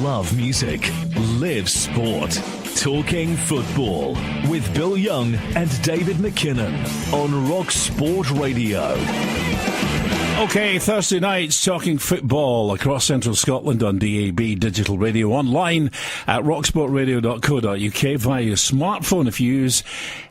Love music. Live sport. Talking football with Bill Young and David MacKinnon on Rock Sport Radio. Okay, Thursday nights talking football across central Scotland on DAB Digital Radio, online at rocksportradio.co.uk via your smartphone. If you use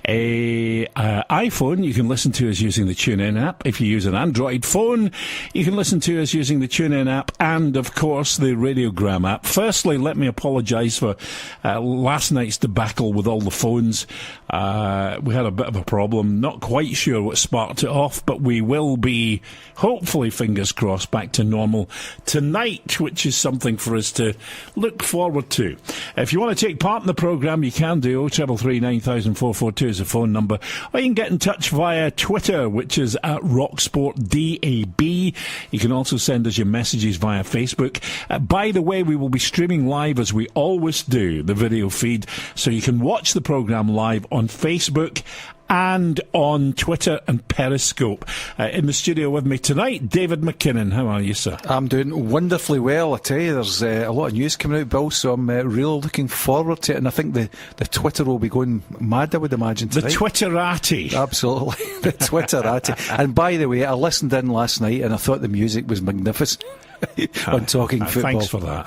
a iPhone, you can listen to us using the TuneIn app. If you use an Android phone, you can listen to us using the TuneIn app and, of course, the Radiogram app. Firstly, let me apologise for last night's debacle with all the phones. We had a bit of a problem. Not quite sure what sparked it off, but we will be, hopefully, fingers crossed, back to normal tonight, which is something for us to look forward to. If you want to take part in the programme, you can do 0333 9442 is the phone number, or you can get in touch via Twitter, which is at RocksportDAB. You can also send us your messages via Facebook. By the way, we will be streaming live, as we always do, the video feed, so you can watch the programme live on Facebook and on Twitter and Periscope. In the studio with me tonight, David MacKinnon. How are you, sir? I'm doing wonderfully well, I tell you. There's a lot of news coming out, Bill, so I'm really looking forward to it, and I think the Twitter will be going mad, I would imagine, tonight. The Twitterati. Absolutely, the Twitterati. And by the way, I listened in last night and I thought the music was magnificent. On talking football. Thanks for that.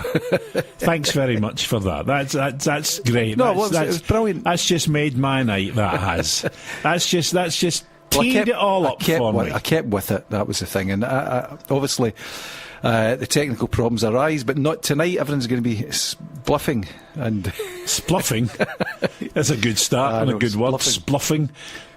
Thanks very much for that. That's great. No, it was brilliant. That's just made my night. That has. That's just teed it all up for me. I kept with it. That was the thing, and obviously. The technical problems arise, but not tonight. Everyone's going to be spluffing and spluffing. That's a good start and a good word. Spluffing.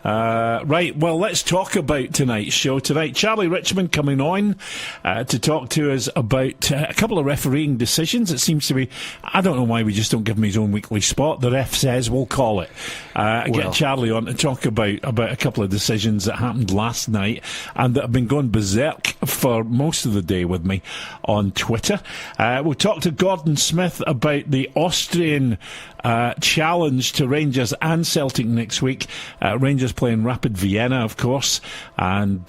Right, well, let's talk about tonight's show. Tonight, Charlie Richmond coming on to talk to us about a couple of refereeing decisions. It seems to be, I don't know why we just don't give him his own weekly spot. The ref says we'll call it. Get Charlie on to talk about a couple of decisions that happened last night and that have been going berserk for most of the day with me on Twitter. We'll talk to Gordon Smith about the Austrian challenge to Rangers and Celtic next week. Rangers playing Rapid Vienna, of course, and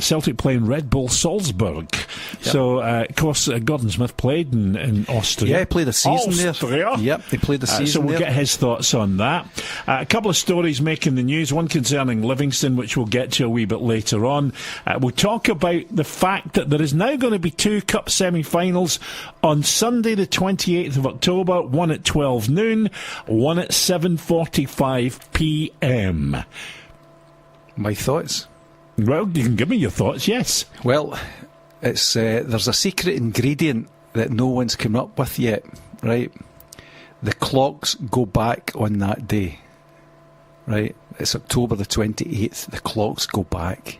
Celtic playing Red Bull Salzburg. Yep. So, of course, Gordon Smith played in Austria. Yeah, he played a season there. Yep, he played the season so we'll get his thoughts on that. A couple of stories making the news, one concerning Livingston, which we'll get to a wee bit later on. We'll talk about the fact that there is now going to be two Cup semi-finals on Sunday the 28th of October, one at 12 noon, one at 7:45pm. My thoughts? Well, you can give me your thoughts, yes. Well, it's there's a secret ingredient that no one's come up with yet, right? The clocks go back on that day, right? It's October the 28th, the clocks go back.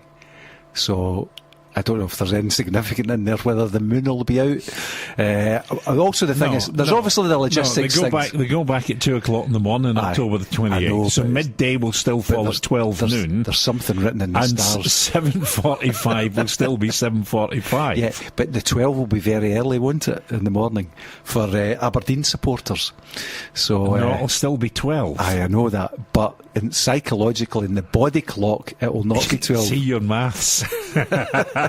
So I don't know if there's anything significant in there, whether the moon will be out. Also, the thing is, there's obviously the logistics. They go back at 2 o'clock in the morning, October the 28th. So midday will still fall at 12 noon. There's something written in the stars. And 7:45 will still be 7:45. Yeah, but the 12 will be very early, won't it, in the morning for Aberdeen supporters? So no, it'll still be 12. I know that, but psychologically, in the body clock, it will not be 12. See your maths.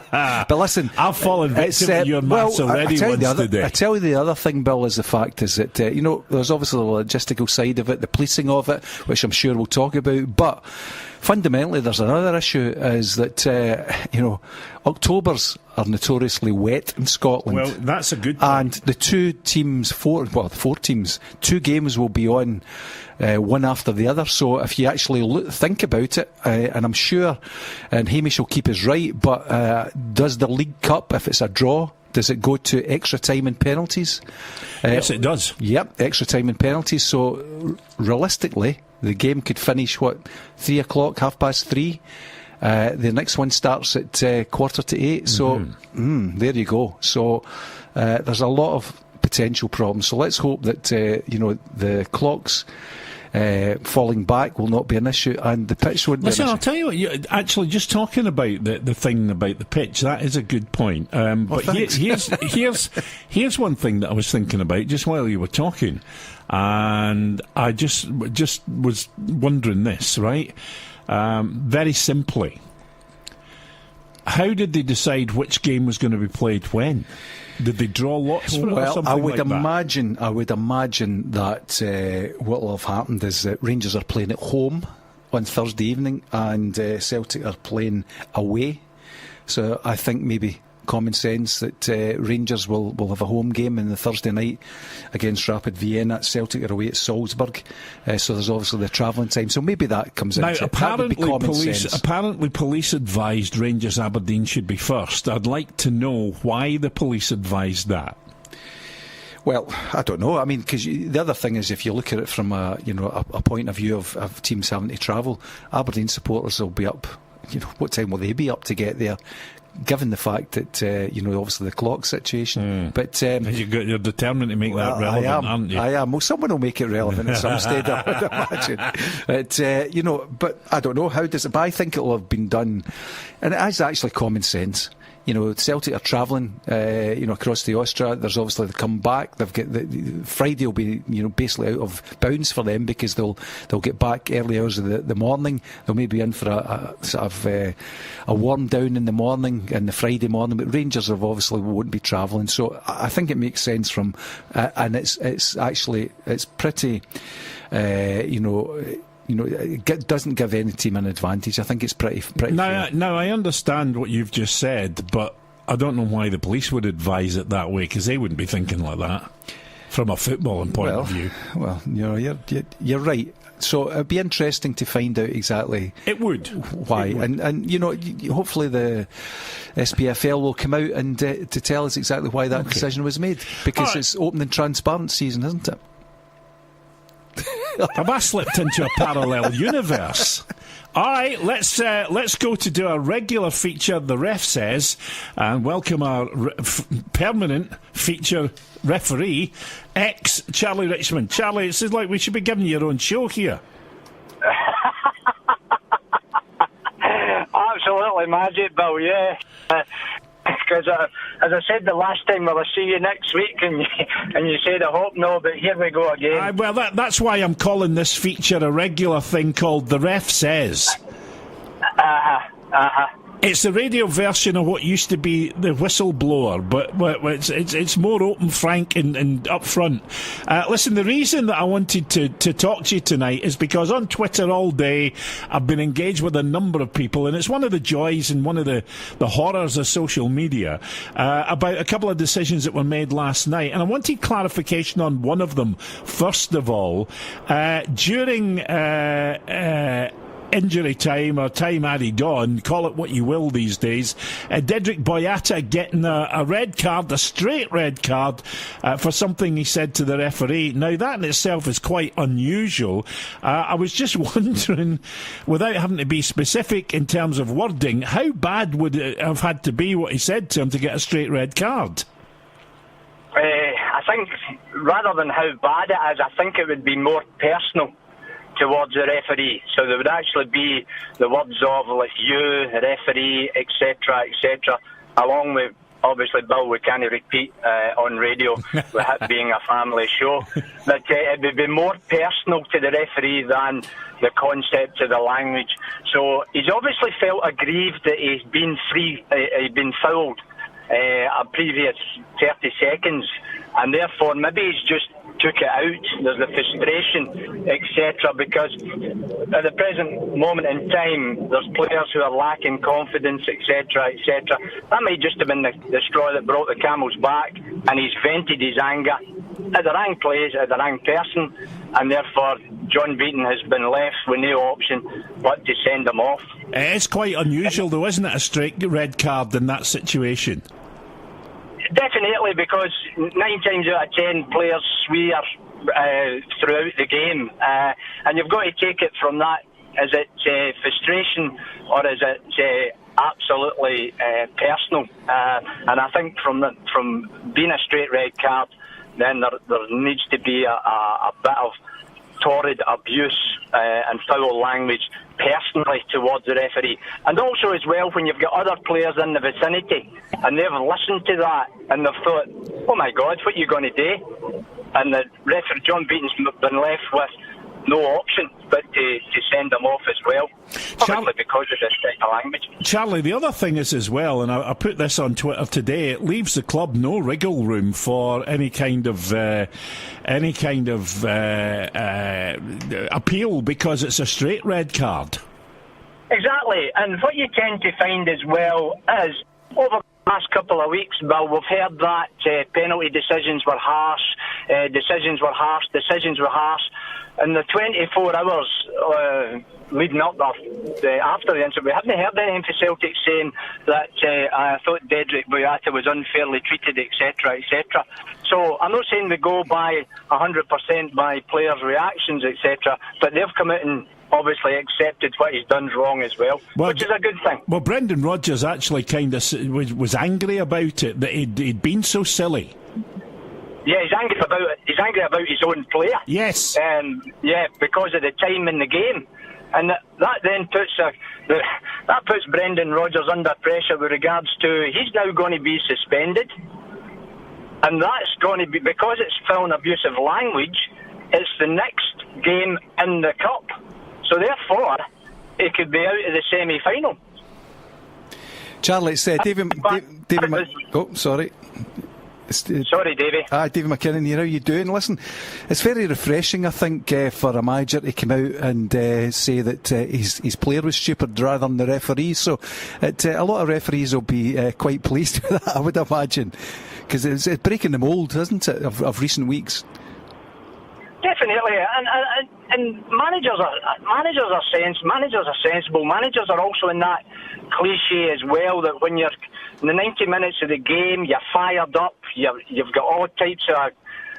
But listen, I've fallen victim to your maths already once today. I tell you the other thing, Bill, is the fact is that there's obviously the logistical side of it, the policing of it, which I'm sure we'll talk about, but fundamentally there's another issue, is that Octobers are notoriously wet in Scotland. Well, that's a good point. And the four teams, 2 games will be on one after the other. So if you actually think about it, and I'm sure, and Hamish will keep us right, but does the League Cup, if it's a draw, does it go to extra time and penalties? Yes, it does. Yep, extra time and penalties. So realistically, the game could finish, 3 o'clock, 3:30? The next one starts at 7:45. So there you go. So there's a lot of potential problems. So let's hope that the clocks falling back will not be an issue, and the pitch won't be an issue. I'll tell you what, actually, just talking about the thing about the pitch, that is a good point. But here's one thing that I was thinking about just while you were talking, and I just was wondering this, right? Very simply, how did they decide which game was going to be played when? Did they draw lots for it or something I would like imagine that what will have happened is that Rangers are playing at home on Thursday evening and Celtic are playing away. So I think maybe common sense that Rangers will have a home game in the Thursday night against Rapid Vienna. Celtic are away at Salzburg, so there's obviously the travelling time. So maybe that comes into it. That would be common sense. Apparently police advised Rangers Aberdeen should be first. I'd like to know why the police advised that. Well, I don't know. I mean, because the other thing is, if you look at it from a point of view of teams having to travel, Aberdeen supporters will be up. What time will they be up to get there? Given the fact that obviously the clock situation, but you're determined to make that relevant, aren't you? I am. Well, someone will make it relevant at some stage, I would imagine. But but I don't know how does it. But I think it will have been done, and it is actually common sense. Celtic are travelling, across the Austria. There's obviously the come back. They've got Friday will be, basically out of bounds for them because they'll get back early hours of the morning. They'll maybe in for a sort of a warm down in the morning and the Friday morning. But Rangers obviously won't be travelling, so I think it makes sense from, and it's pretty, it doesn't give any team an advantage. I think it's pretty fair. Now, I understand what you've just said, but I don't know why the police would advise it that way, because they wouldn't be thinking like that from a footballing point of view. Well, you're right. So it'd be interesting to find out exactly. It would. Why. It would. And hopefully the SPFL will come out and to tell us exactly why that decision was made, because it's open and transparent season, isn't it? Have I slipped into a parallel universe? All right, let's go to do our regular feature, The Ref Says, and welcome our permanent feature referee, Charlie Richmond. Charlie, it seems like we should be giving you your own show here. Absolutely magic, Bill, yeah. Because as I said the last time, will I see you next week? And you said, I hope no, but here we go again. Well, that's why I'm calling this feature a regular thing called The Ref Says. It's the radio version of what used to be the whistleblower, but it's more open, frank, and upfront. Listen, the reason that I wanted to talk to you tonight is because on Twitter all day I've been engaged with a number of people, and it's one of the joys and one of the horrors of social media about a couple of decisions that were made last night, and I wanted clarification on one of them. First of all, during injury time or time added on, call it what you will these days, Dedrick Boyata getting a red card, a straight red card for something he said to the referee. Now that in itself is quite unusual. I was just wondering, without having to be specific in terms of wording, how bad would it have had to be what he said to him to get a straight red card? I think rather than how bad it is, I think it would be more personal towards the referee. So there would actually be the words of, like, you, referee, etc., along with, obviously, Bill, we can't repeat on radio with it being a family show. But it would be more personal to the referee than the concept of the language. So he's obviously felt aggrieved that he's been fouled a previous 30 seconds, and therefore maybe he's just took it out. There's the frustration, etc., because at the present moment in time there's players who are lacking confidence, etc., That might just have been the straw that brought the camel's back, and he's vented his anger at the wrong place, at the wrong person, and therefore John Beaton has been left with no option but to send him off. It's quite unusual though, isn't it, a straight red card in that situation? Definitely, because 9 times out of 10 players swear throughout the game, and you've got to take it from that. Is it frustration or is it absolutely personal? And I think from being a straight red card, then there needs to be a bit of torrid abuse and foul language personally towards the referee. And also as well, when you've got other players in the vicinity and they've listened to that and they've thought, oh my God, what are you going to do? And the referee, John Beaton's been left with no option but to send them off as well. Obviously because of this type of language. Charlie, the other thing is as well, and I put this on Twitter today, it leaves the club no wriggle room for any kind of appeal, because it's a straight red card. Exactly, and what you tend to find as well is, over the last couple of weeks, Bill, we've heard that penalty decisions were harsh, and the 24 hours leading up after the incident, we haven't heard anything from Celtic saying that I thought Dedrick Boyata was unfairly treated, etc., etc. So I'm not saying we go by 100% by players' reactions, etc., but they've come out and obviously accepted what he's done wrong as well, which is a good thing. Well, Brendan Rodgers actually kind of was angry about it, that he'd been so silly. Yeah, he's angry about it. He's angry about his own player. Yes. Because of the time in the game, and that then puts Brendan Rodgers under pressure with regards to he's now going to be suspended, and that's going to be because it's foul and abusive language. It's the next game in the cup. So therefore, it could be out of the semi-final. Charlie, it's David. Oh, sorry. Sorry, Davey. David MacKinnon here. How you doing? Listen, it's very refreshing, I think, for a manager to come out and say that his player was stupid rather than the referee. So a lot of referees will be quite pleased with that, I would imagine, because it's breaking the mould, isn't it, of recent weeks? Definitely, and managers are sensible. Managers are also in that cliche as well, that when you're in the 90 minutes of the game, you're fired up, you've got all types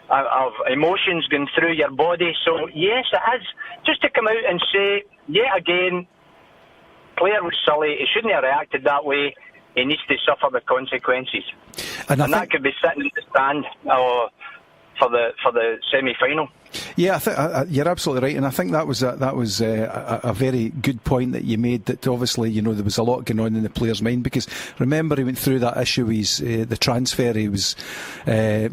of emotions going through your body. So yes, it is. Just to come out and say, yet again, player was silly, he shouldn't have reacted that way, he needs to suffer the consequences. And that could be sitting in the stand for the semi-final. Yeah, I think you're absolutely right, and I think that was a very good point that you made. That obviously, there was a lot going on in the player's mind, because remember he went through that issue. The transfer. He was, by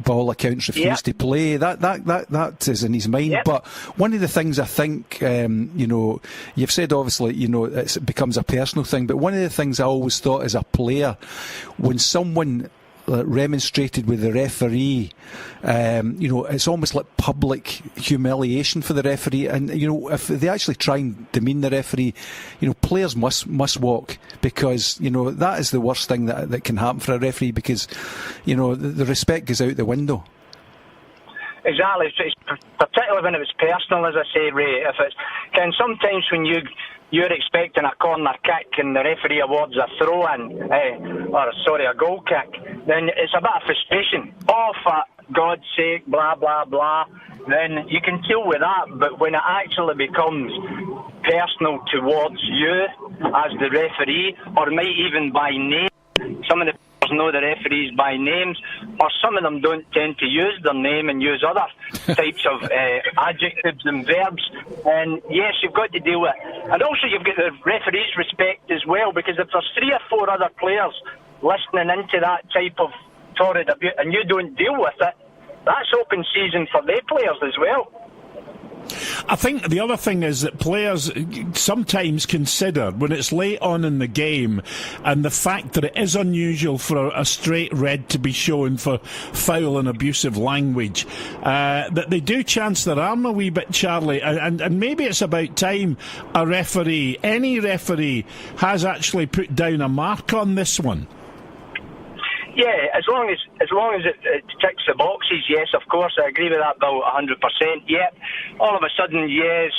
all accounts, refused to play. That is in his mind. Yep. But one of the things I think, you've said obviously, it becomes a personal thing. But one of the things I always thought as a player, when someone remonstrated with the referee, it's almost like public humiliation for the referee, and if they actually try and demean the referee, players must walk, because that is the worst thing that can happen for a referee, because the respect goes out the window. Exactly, it's particularly when it was personal, as I say, Ray. If it's sometimes when you're expecting a corner kick and the referee awards a throw-in, a goal kick, then it's a bit of frustration. Oh, for God's sake, blah, blah, blah. Then you can deal with that, but when it actually becomes personal towards you as the referee, or might even by name, some of the players know the referees by names, or some of them don't tend to use their name and use other types of adjectives and verbs, and yes, you've got to deal with it. And also you've got the referee's respect as well, because if there's 3 or 4 other players listening into that type of torrid abuse and you don't deal with it, that's open season for their players as well. I think the other thing is that players sometimes consider, when it's late on in the game, and the fact that it is unusual for a straight red to be shown for foul and abusive language, that they do chance their arm a wee bit, Charlie, and maybe it's about time any referee has actually put down a mark on this one. Yeah, as long as it ticks the boxes, yes, of course, I agree with that, Bill, 100%. Yeah, all of a sudden, yes,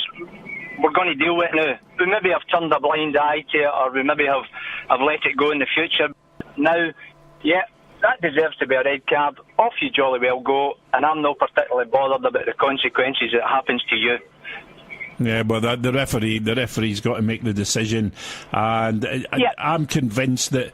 we're going to deal with it now. We maybe have turned a blind eye to it, or we maybe have let it go in the future. Now, yeah, that deserves to be a red card. Off you jolly well go, and I'm not particularly bothered about the consequences that happens to you. Yeah, but the referee's got to make the decision, and I'm convinced that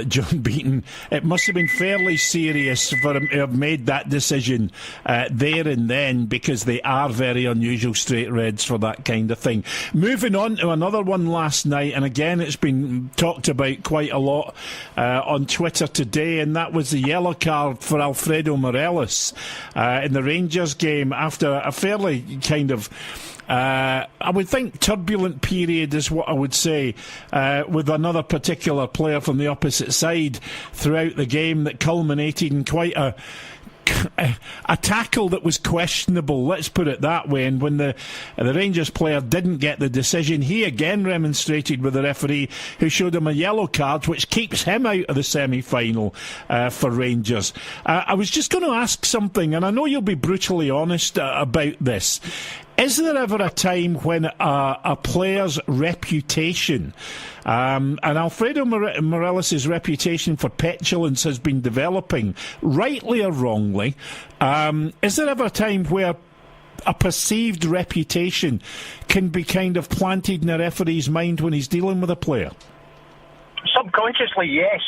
John Beaton, it must have been fairly serious for him to have made that decision there and then, because they are very unusual straight reds for that kind of thing. Moving on to another one last night, and again it's been talked about quite a lot on Twitter today, and that was the yellow card for Alfredo Morelos in the Rangers game after a fairly kind of I would think turbulent period is what I would say, with another particular player from the opposite side throughout the game that culminated in quite a tackle that was questionable, let's put it that way. And when the Rangers player didn't get the decision, he again remonstrated with the referee, who showed him a yellow card, which keeps him out of the semi-final for Rangers. I was just going to ask something, and I know you'll be brutally honest about this. Is there ever a time when a player's reputation, and Alfredo Morelos' reputation for petulance has been developing, rightly or wrongly, is there ever a time where a perceived reputation can be kind of planted in a referee's mind when he's dealing with a player? Subconsciously, yes.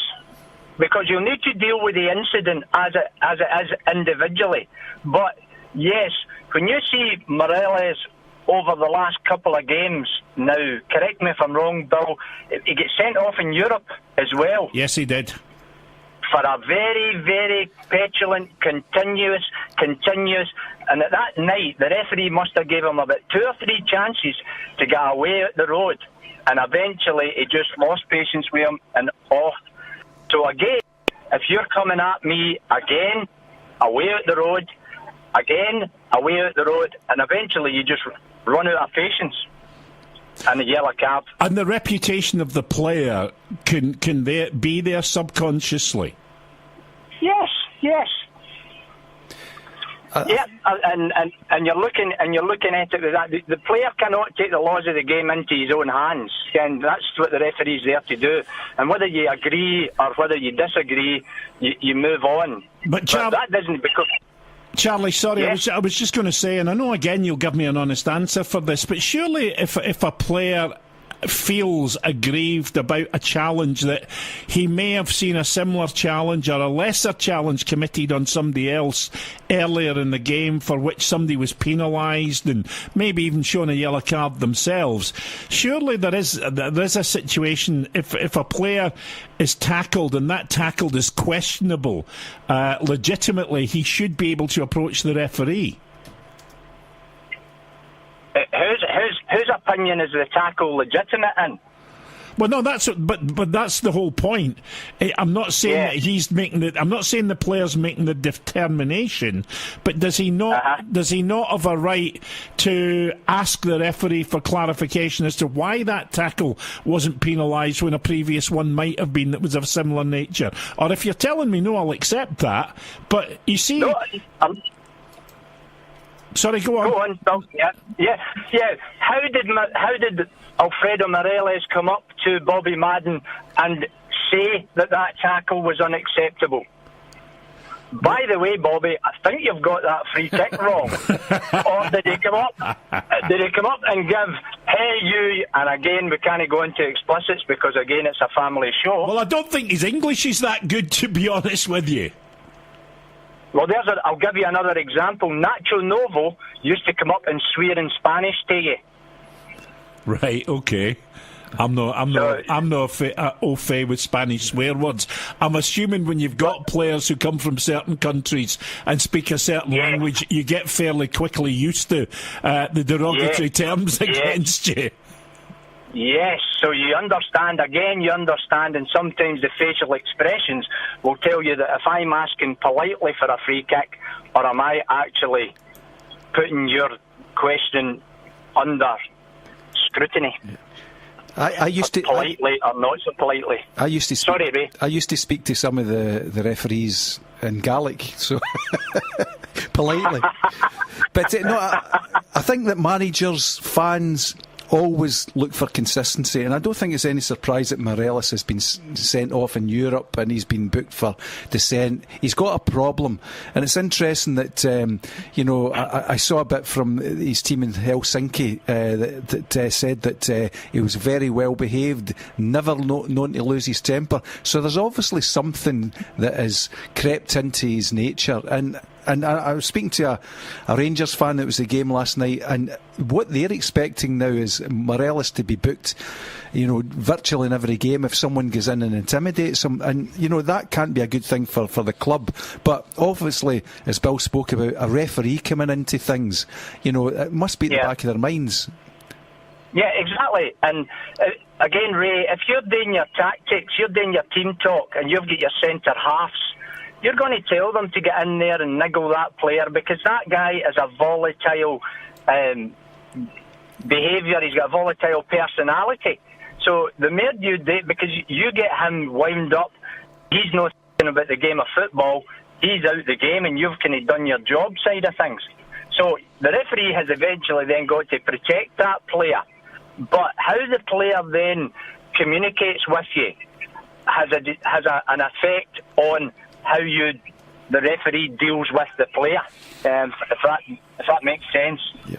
Because you'll need to deal with the incident as it is individually. But yes, when you see Morelos over the last couple of games now, correct me if I'm wrong, Bill, he gets sent off in Europe as well. Yes, he did. For a very, very petulant, continuous, and at that night, the referee must have gave him about 2 or 3 chances to get away at the road, and eventually he just lost patience with him and off. So again, if you're coming at me again, away at the road, again, away at the road, and eventually you just run out of patience. And the yellow card. And the reputation of the player, can they be there subconsciously? Yes. And you're looking at it that the player cannot take the laws of the game into his own hands, and that's what the referee's there to do. And whether you agree or whether you disagree, you move on. But that doesn't become. Charlie, sorry, yes. I was just going to say, and I know again you'll give me an honest answer for this, but surely if a player feels aggrieved about a challenge that he may have seen a similar challenge or a lesser challenge committed on somebody else earlier in the game for which somebody was penalised and maybe even shown a yellow card themselves, surely there is a situation if a player is tackled and that tackle is questionable, legitimately he should be able to approach the referee. Whose opinion is the tackle legitimate in? Well, no, but that's the whole point. I'm not saying that he's making the. I'm not saying the player's making the determination, but does he not? Does he not have a right to ask the referee for clarification as to why that tackle wasn't penalised when a previous one might have been that was of similar nature? Or if you're telling me no, I'll accept that. But you see. No, sorry, go on. Go on, Bill. Yeah. How did Alfredo Morelos come up to Bobby Madden and say that tackle was unacceptable? By the way, Bobby, I think you've got that free kick wrong. Or did he come up and give, hey, you, and again, we can't go into explicits because, again, it's a family show. Well, I don't think his English is that good, to be honest with you. Well, I'll give you another example. Nacho Novo used to come up and swear in Spanish to you. Right, okay. I'm not au fait with Spanish swear words. I'm assuming when you've got players who come from certain countries and speak a certain language, you get fairly quickly used to the derogatory terms against you. Yes, so you understand, and sometimes the facial expressions will tell you that if I'm asking politely for a free kick, or am I actually putting your question under scrutiny? I used to politely or not so politely. I used to Sorry, Ray. I used to speak to some of the referees in Gaelic, so politely. But no, I think that managers, fans, always look for consistency, and I don't think it's any surprise that Morelos has been sent off in Europe and he's been booked for dissent. He's got a problem, and it's interesting that I saw a bit from his team in Helsinki that said that he was very well behaved, never known to lose his temper. So there's obviously something that has crept into his nature, and I was speaking to a Rangers fan that was the game last night, and what they're expecting now is Morelos to be booked, virtually in every game if someone goes in and intimidates him, and that can't be a good thing for the club. But obviously, as Bill spoke about, a referee coming into things, it must be at the back of their minds. Yeah, exactly. And again, Ray, if you're doing your tactics, you're doing your team talk, and you've got your centre halves, you're going to tell them to get in there and niggle that player, because that guy is a volatile behaviour. He's got a volatile personality. So the more you do, because you get him wound up, he's not thinking about the game of football, he's out the game, and you've kind of done your job side of things. So the referee has eventually then got to protect that player. But how the player then communicates with you has an effect on how the referee deals with the player, if that makes sense. Yeah.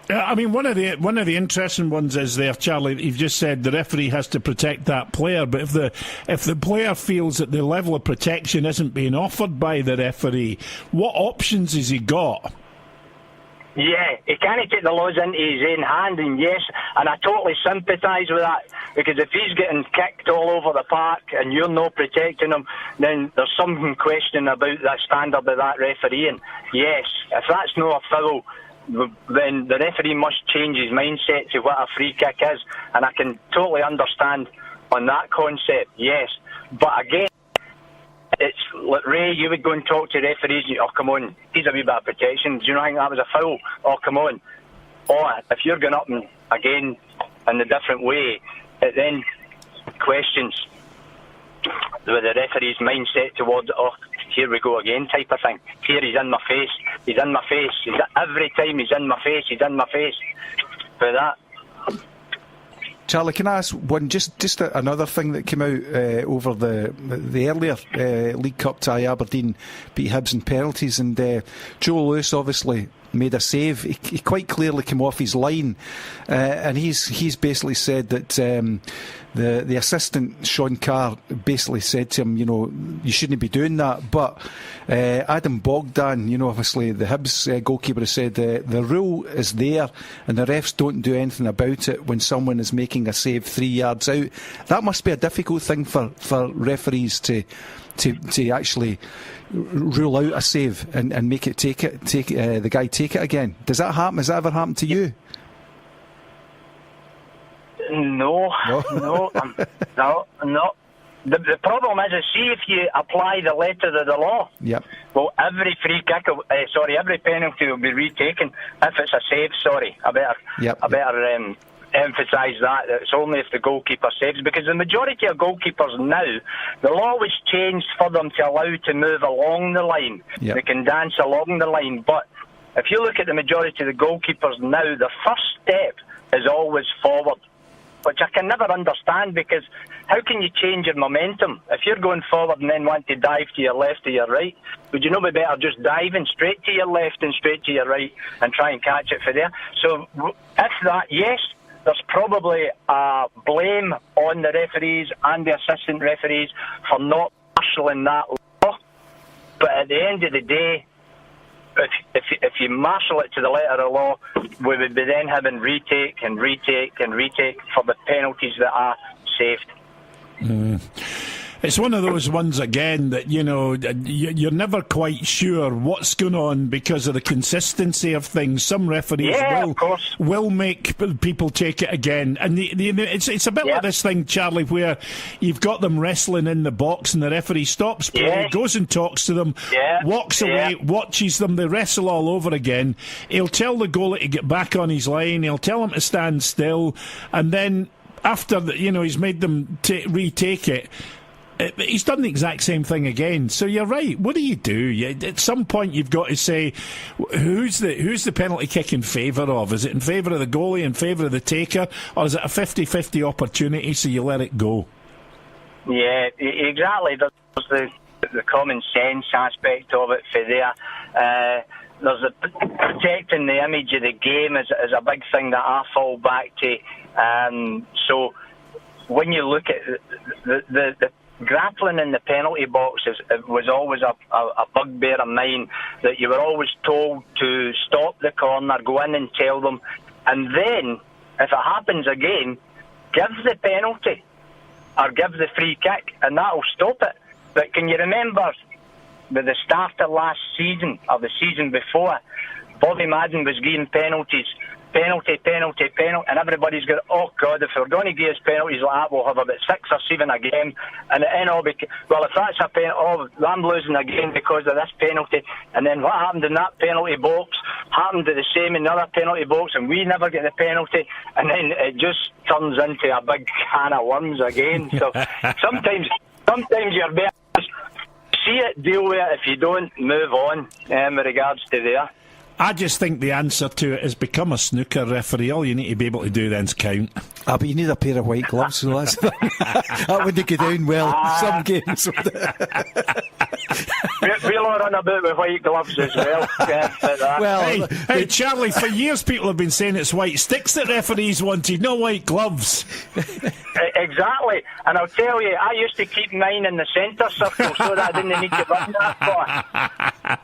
I mean, one of the interesting ones is there, Charlie. You've just said the referee has to protect that player, but if the player feels that the level of protection isn't being offered by the referee, what options has he got? Yeah, he can't take the laws into his own hand, and yes, and I totally sympathise with that, because if he's getting kicked all over the park and you're not protecting him, then there's something questioning about the standard of that refereeing. Yes, if that's not a foul, then the referee must change his mindset to what a free kick is, and I can totally understand on that concept, yes. But again, it's like, Ray, you would go and talk to referees and come on, he's a wee bit of protection. Do you not think that was a foul? Come on. Or if you're going up and again in a different way, it then questions the referee's mindset towards, here we go again type of thing. Here he's in my face. Every time he's in my face. For that. Charlie, can I ask one, just another thing that came out over the earlier League Cup tie? Aberdeen beat Hibs in penalties, and Joe Lewis obviously made a save. He quite clearly came off his line, and he's basically said that the assistant Sean Carr basically said to him, you shouldn't be doing that. But Adam Bogdan, obviously the Hibs goalkeeper, has said the rule is there and the refs don't do anything about it when someone is making a save 3 yards out. That must be a difficult thing for referees to actually rule out a save and make it take the guy take it again. Does that happen? Has that ever happened to you? No. The problem is, see, if you apply the letter of the law, yep. Well, every every penalty will be retaken if it's a save. I better emphasise that it's only if the goalkeeper saves, because the majority of goalkeepers now, the law was changed for them to allow to move along the line. Yep. They can dance along the line, but if you look at the majority of the goalkeepers now, the first step is always forward, which I can never understand, because how can you change your momentum? If you're going forward and then want to dive to your left or your right, would you not be better just diving straight to your left and straight to your right and try and catch it for there? So if that, yes, there's probably a blame on the referees and the assistant referees for not marshalling that law. But at the end of the day, if you marshal it to the letter of the law, we would be then having retake for the penalties that are saved. It's one of those ones again that, you're never quite sure what's going on because of the consistency of things. Some referees will make people take it again. And it's a bit like this thing, Charlie, where you've got them wrestling in the box and the referee stops play, goes and talks to them, walks away, watches them, they wrestle all over again. He'll tell the goalie to get back on his line, he'll tell him to stand still, and then after he's made them retake it, he's done the exact same thing again. So you're right. What do? At some point, you've got to say, who's the penalty kick in favour of? Is it in favour of the goalie, in favour of the taker, or is it a 50-50 opportunity, so you let it go? Yeah, exactly. There's the common sense aspect of it for there. There's protecting the image of the game is a big thing that I fall back to. So when you look at the grappling in the penalty box, it was always a bugbear of mine, that you were always told to stop the corner, go in and tell them, and then, if it happens again, give the penalty or give the free kick, and that'll stop it. But can you remember with the start of last season, or the season before, Bobby Madden was giving penalty, and everybody's going, oh God, if we're going to give us penalties like that, we'll have about 6 or 7 a game, and well, if that's a penalty, oh, I'm losing again because of this penalty, and then what happened in that penalty box happened to the same in the other penalty box, and we never get the penalty, and then it just turns into a big can of worms again. So sometimes you're better see it, deal with it. If you don't, move on with regards to there. I just think the answer to it is become a snooker referee. All you need to be able to do then is count. But you need a pair of white gloves, so that wouldn't go down well some games. We'll all run about with white gloves as well. Well, hey, Charlie, for years people have been saying it's white sticks that referees wanted, no white gloves. Exactly. And I'll tell you, I used to keep mine in the centre circle so that I didn't need to run that far.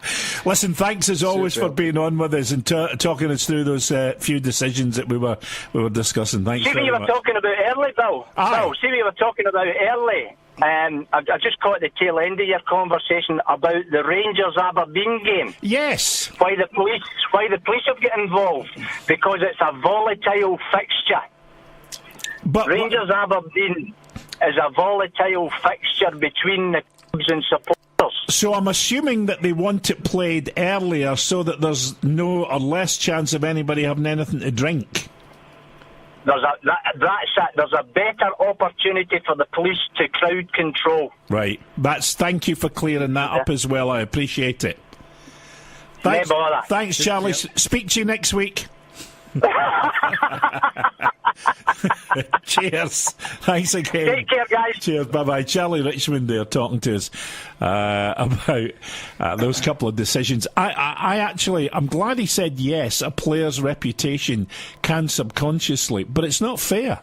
Listen, thanks as always for being on with us and talking us through those few decisions that we were discussing. Thanks very much. See what you were talking about early, Bill. Bill, see what you were talking about early. I just caught the tail end of your conversation about the Rangers-Aberdeen game. Yes. Why the police have got involved? Because it's a volatile fixture. But Rangers-Aberdeen is a volatile fixture between the clubs and supporters. So I'm assuming that they want it played earlier so that there's no or less chance of anybody having anything to drink. That's it. There's a better opportunity for the police to crowd control. Right. Thank you for clearing that up as well. I appreciate it. Thanks, no bother. Thanks, Charlie. Speak to you next week. Cheers. Thanks again. Take care, guys. Cheers. Bye-bye. Charlie Richmond there talking to us about those couple of decisions. I'm glad he said yes, a player's reputation can subconsciously, but it's not fair.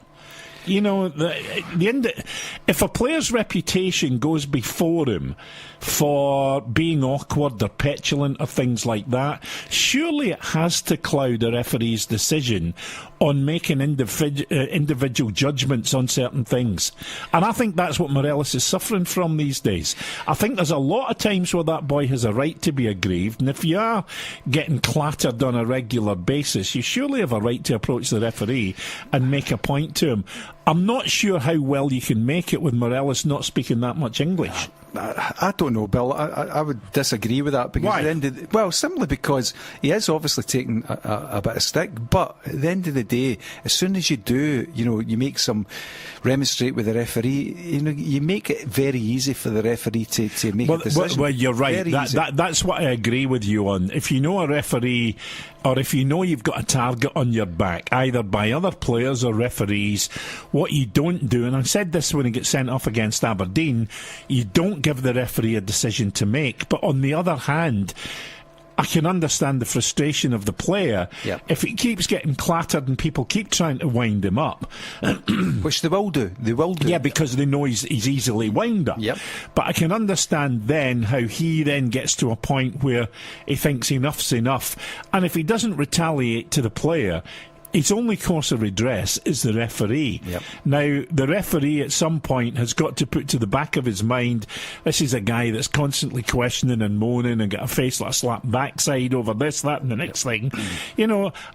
You know, if a player's reputation goes before him for being awkward or petulant or things like that, surely it has to cloud a referee's decision on making individual judgments on certain things. And I think that's what Morelos is suffering from these days. I think there's a lot of times where that boy has a right to be aggrieved, and if you are getting clattered on a regular basis, you surely have a right to approach the referee and make a point to him. I'm not sure how well you can make it with Morelos not speaking that much English. I don't know, Bill. I would disagree with that. Because why? At the end of simply because he is obviously taking a bit of stick, but at the end of the day, as soon as you do, you make some remonstrate with the referee, you make it very easy for the referee to make a decision. Well, you're right. That's what I agree with you on. If you know a referee, or if you know you've got a target on your back, either by other players or referees, what you don't do, and I said this when he gets sent off against Aberdeen, you don't give the referee a decision to make. But on the other hand, I can understand the frustration of the player if he keeps getting clattered and people keep trying to wind him up. Which they will do. Yeah, because they know he's easily wound up. Yep. But I can understand then how he then gets to a point where he thinks enough's enough. And if he doesn't retaliate to the player, his only course of redress is the referee. Yep. Now, the referee at some point has got to put to the back of his mind, this is a guy that's constantly questioning and moaning and got a face like a slapped backside over this, that and the next thing.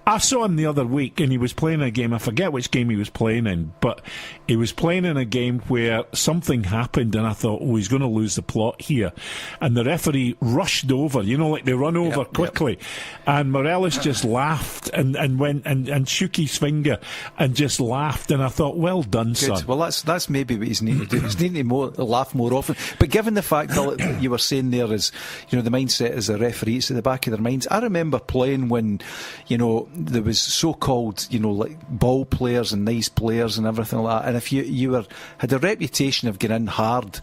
I saw him the other week and he was playing a game, I forget which game he was playing in, but he was playing in a game where something happened and I thought, he's going to lose the plot here. And the referee rushed over, like they run over quickly. And Morelos just laughed and went and shook his finger and just laughed, and I thought, well done, Good. son. Well, that's maybe what he's needing to do. He's needing to laugh more often. But given the fact that you were saying there is, the mindset as a referee, it's at the back of their minds. I remember playing when, there was so-called, like ball players and nice players and everything like that. And if you had a reputation of getting in hard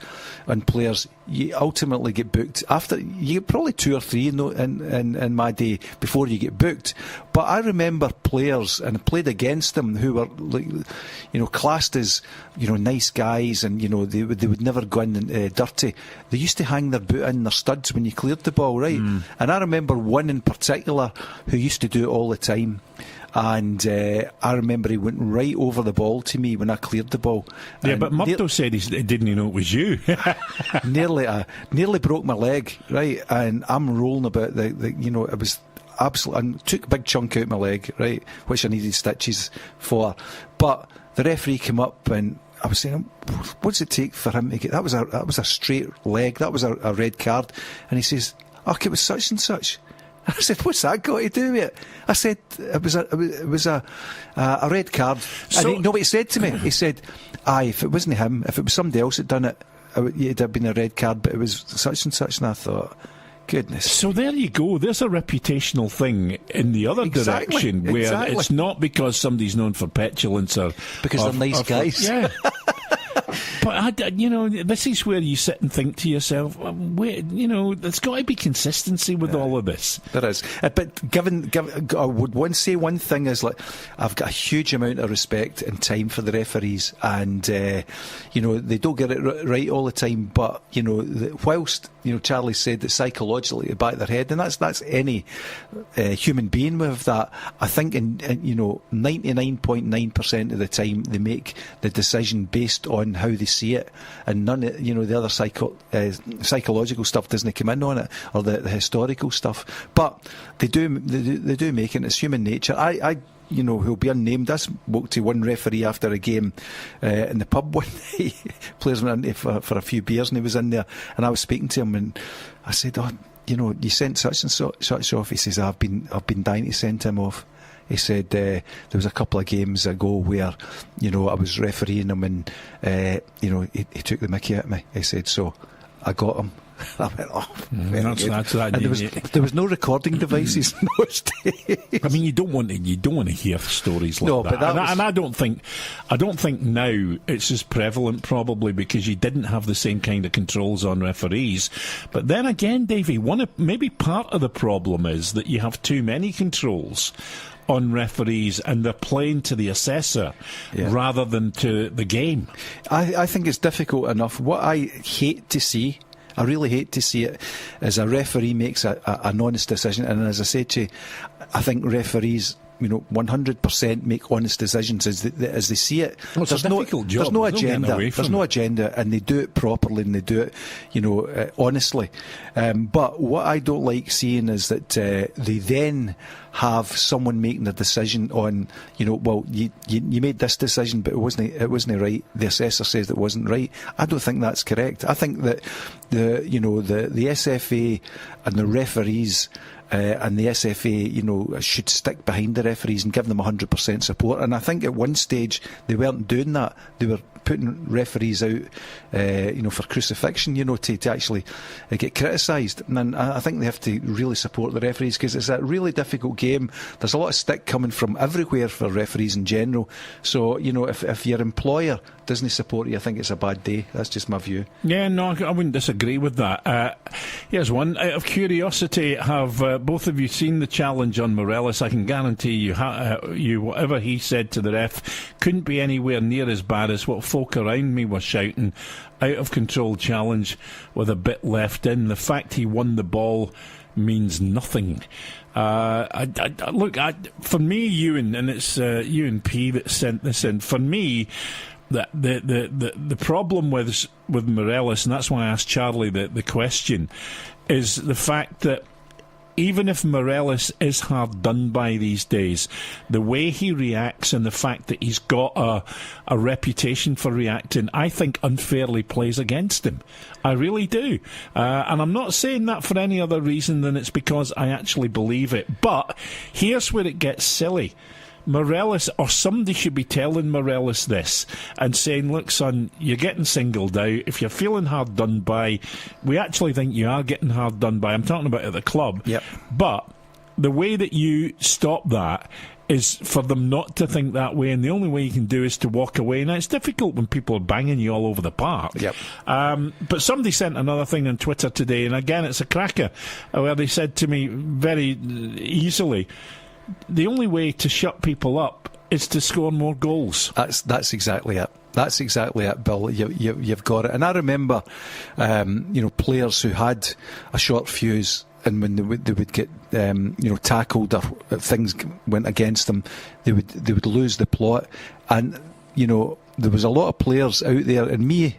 on players, you ultimately get booked. After you get probably 2 or 3 in my day before you get booked. But I remember players, and I played against them, who were like, classed as nice guys, and they would never go in dirty. They used to hang their boot in their studs when you cleared the ball, right? And I remember one in particular who used to do it all the time. And I remember he went right over the ball to me when I cleared the ball. Yeah, but Murdo said he didn't know it was you. nearly broke my leg, right? And I'm rolling about it was absolutely, and took a big chunk out my leg, right, which I needed stitches for. But the referee came up and I was saying, what does it take for him to get that? Was a straight leg. That was a red card. And he says, it was such and such. I said, what's that got to do with it? I said, it was a red card. And what he said to me, he said, if it wasn't him, if it was somebody else that done it, it'd have been a red card, but it was such and such. And I thought, goodness. So there you go. There's a reputational thing in the other direction, where it's not because somebody's known for petulance or because they're nice guys. Yeah. But this is where you sit and think to yourself, wait, there's got to be consistency with all of this. There is. But given, I would say one thing is, like, I've got a huge amount of respect and time for the referees, and they don't get it right all the time. But whilst Charlie said that psychologically at the back of their head, and that's any human being with that, I think in 99.9% of the time they make the decision based on how they see it, and none of the other psychological stuff doesn't come in on it, or the historical stuff. But they do make it. It's human nature. I who'll be unnamed, I spoke to one referee after a game in the pub one night. Players went in for a few beers, and he was in there, and I was speaking to him, and I said, you sent such and such off. He says, I've been dying to send him off. He said there was a couple of games ago where I was refereeing him, and he took the mickey at me. He said, so I got him. I went, that's that. And there was no recording devices in those days. I mean, you don't want to hear stories like that. But I don't think now it's as prevalent, probably because you didn't have the same kind of controls on referees. But then again, Davey, maybe part of the problem is that you have too many controls on referees, and they're playing to the assessor rather than to the game. I think it's difficult enough. What I really hate to see it, is a referee makes an honest decision, and as I said to you, I think referees 100% make honest decisions as they see it. Well, it's a difficult job. There's no agenda. There's no agenda, and they do it properly, and they do it, honestly. But what I don't like seeing is that they then have someone making a decision on, you made this decision, but it wasn't right. The assessor says it wasn't right. I don't think that's correct. I think that the SFA and the referees and the SFA, should stick behind the referees and give them 100% support. And I think at one stage they weren't doing that. They were putting referees out, for crucifixion, to actually get criticised. And I think they have to really support the referees, because it's a really difficult game. There's a lot of stick coming from everywhere for referees in general. So, if your employer doesn't support you, I think it's a bad day. That's just my view. Yeah, no, I wouldn't disagree with that. Here's one. Out of curiosity, have both of you seen the challenge on Morelos? I can guarantee you, whatever he said to the ref couldn't be anywhere near as bad as what folk around me were shouting. Out of control challenge with a bit left in. The fact he won the ball means nothing. Look, for me, Ewan, and it's Ewan P that sent this in. For me, the problem with Morelos, and that's why I asked Charlie the question, is the fact that even if Morelos is hard done by these days, the way he reacts and the fact that he's got a reputation for reacting, I think unfairly plays against him. I really do. And I'm not saying that for any other reason than it's because I actually believe it. But here's where it gets silly, Morelos, or somebody should be telling Morelos this and saying, look, son, you're getting singled out. If you're feeling hard done by, we actually think you are getting hard done by. I'm talking about at the club. Yep. But the way that you stop that is for them not to think that way, and the only way you can do is to walk away. Now, it's difficult when people are banging you all over the park. Yep. But somebody sent another thing on Twitter today, and again, it's a cracker, where they said to me very easily, the only way to shut people up is to score more goals. That's exactly it. That's exactly it, Bill. You've got it. And I remember, players who had a short fuse, and when they would get tackled or things went against them, they would lose the plot. And there was a lot of players out there, and me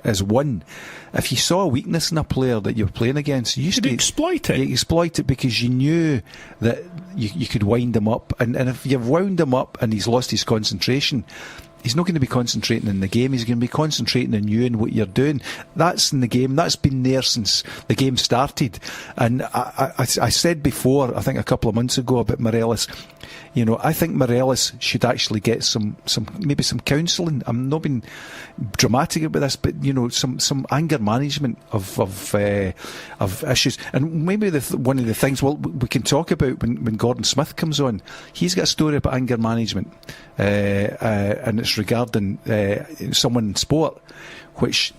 as one. If you saw a weakness in a player that you were playing against, you used to exploit it. You exploit it because you knew that you could wind him up, and if you've wound him up and he's lost his concentration, he's not going to be concentrating in the game. He's going to be concentrating on you and what you're doing. That's in the game. That's been there since the game started. And I said before, I think a couple of months ago, about Morelos. I think Morelos should actually get some counselling. I'm not being dramatic about this, but some anger management of issues. And maybe one of the things we can talk about when Gordon Smith comes on. He's got a story about anger management, and it's regarding someone in sport, which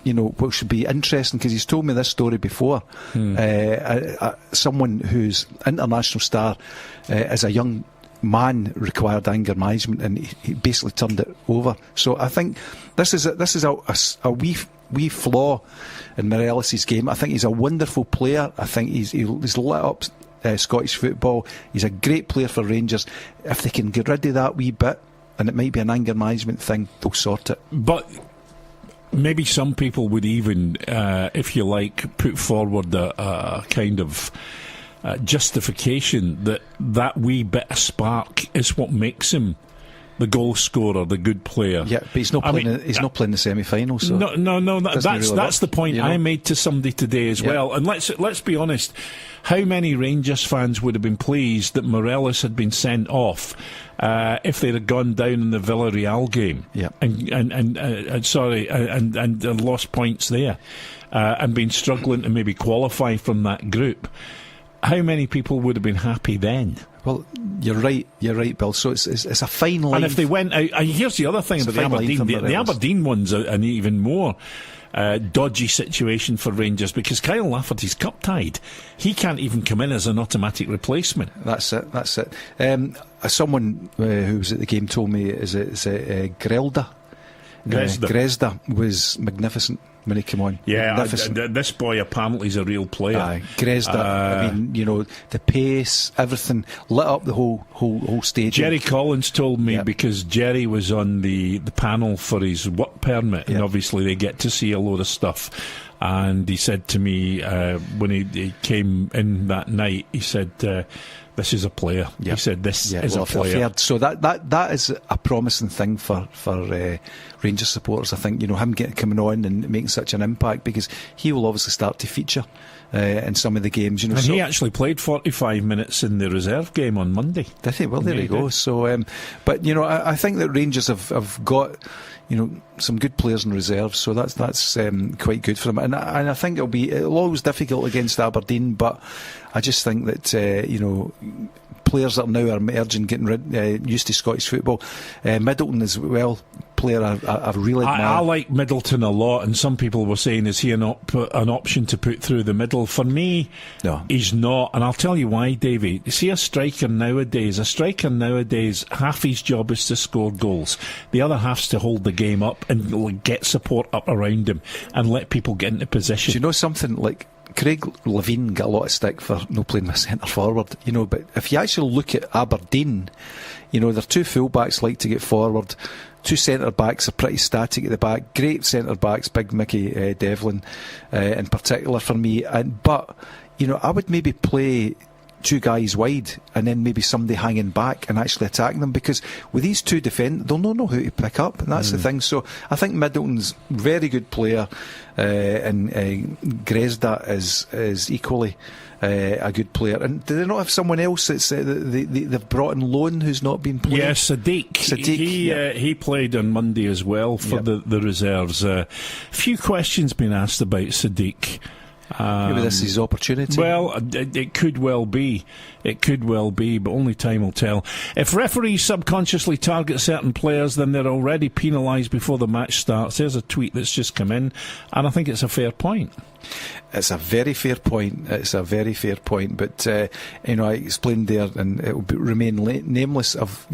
should be interesting, because he's told me this story before. Someone who's international star as a young man required anger management, and he basically turned it over. So I think this is a wee flaw in Morelos' game. I think he's a wonderful player. I think he's lit up Scottish football. He's a great player for Rangers. If they can get rid of that wee bit, and it might be an anger management thing, they'll sort it. But maybe some people would even, if you like, put forward a kind of justification that wee bit of spark is what makes him the goal scorer, the good player. Yeah, but he's not playing. He's not playing the semi-final. So no. That's the point I made to somebody today as well. And let's be honest. How many Rangers fans would have been pleased that Morelos had been sent off if they'd have gone down in the Villarreal game? Yeah. And lost points there, and been struggling to maybe qualify from that group. How many people would have been happy then? Well, you're right, Bill. So it's a fine line. And if they went out, here's the other thing about the Aberdeen. The Aberdeen one's an even more dodgy situation for Rangers, because Kyle Lafferty's cup tied. He can't even come in as an automatic replacement. That's it. Someone who was at the game told me is Grezda. Grezda was magnificent when he came on. Yeah, this boy apparently is a real player. Grezda, the pace, everything, lit up the whole stadium. Jerry Collins told me, because Jerry was on the panel for his work permit, and obviously they get to see a load of stuff. And he said to me when he came in that night, he said, this is a player. Yep. He said, this is a player. So that is a promising thing for Rangers supporters. I think, him coming on and making such an impact, because he will obviously start to feature in some of the games. And he actually played 45 minutes in the reserve game on Monday. Did he? Well, there you go. So, but I think that Rangers have got some good players in reserve, so that's quite good for them. And I think it'll always difficult against Aberdeen, but I just think that players that now are emerging, getting used to Scottish football. Middleton as well, player I really admire. I like Middleton a lot, and some people were saying, is he an option to put through the middle? For me, no, he's not, and I'll tell you why, Davey. You see, a striker nowadays, half his job is to score goals. The other half's to hold the game up and get support up around him and let people get into position. Do you know something? Like, Craig Levine got a lot of stick for not playing with centre forward, but if you actually look at Aberdeen, their two full-backs like to get forward, two centre-backs are pretty static at the back, great centre-backs, Big Mickey Devlin in particular for me, but I would maybe play two guys wide and then maybe somebody hanging back and actually attacking them, because with these two defend, they'll not know who to pick up, and that's the thing. So I think Middleton's very good player, and Grezda is equally a good player. And do they not have someone else that's they've brought in loan who's not been playing? Yes, Sadiq. He played on Monday as well for the reserves. Few questions been asked about Sadiq. Maybe this is his opportunity. Well, it could well be. It could well be, but only time will tell. If referees subconsciously target certain players, then they're already penalised before the match starts. There's a tweet that's just come in, and I think it's a fair point. It's a very fair point. But I explained there, and it will remain nameless, of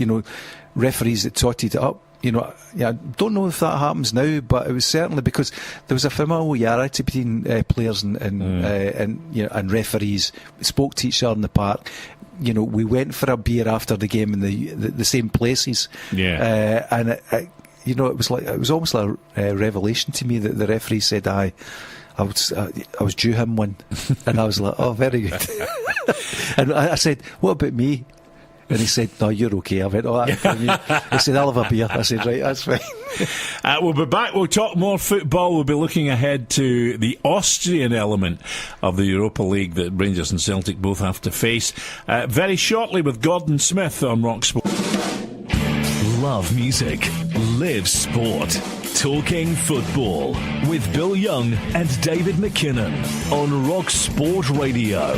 referees that totted it up. I don't know if that happens now, but it was certainly because there was a familiarity between players and referees. We spoke to each other in the park. We went for a beer after the game in the same places. Yeah. And it was almost a revelation to me that the referee said, I was due him one. And I was like, oh, very good. And I said, what about me? And he said, no, you're okay. I went, oh, that's for me. He said, I'll have a beer. I said, right, that's fine. We'll be back. We'll talk more football. We'll be looking ahead to the Austrian element of the Europa League that Rangers and Celtic both have to face very shortly with Gordon Smith on Rock Sport. Love music, live sport. Talking football with Bill Young and David MacKinnon on Rock Sport Radio.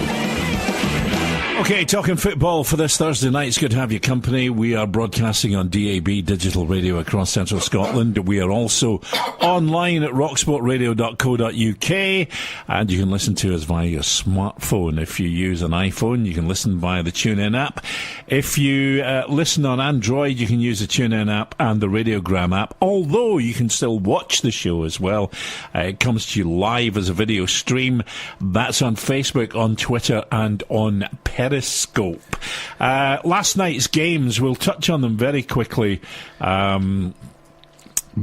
Okay, talking football for this Thursday night. It's good to have your company. We are broadcasting on DAB digital radio across central Scotland. We are also online at rocksportradio.co.uk, and you can listen to us via your smartphone. If you use an iPhone, you can listen via the TuneIn app. If you listen on Android, you can use the TuneIn app and the Radiogram app, although you can still watch the show as well. It comes to you live as a video stream. That's on Facebook, on Twitter, and on Periscope. Last night's games, we'll touch on them very quickly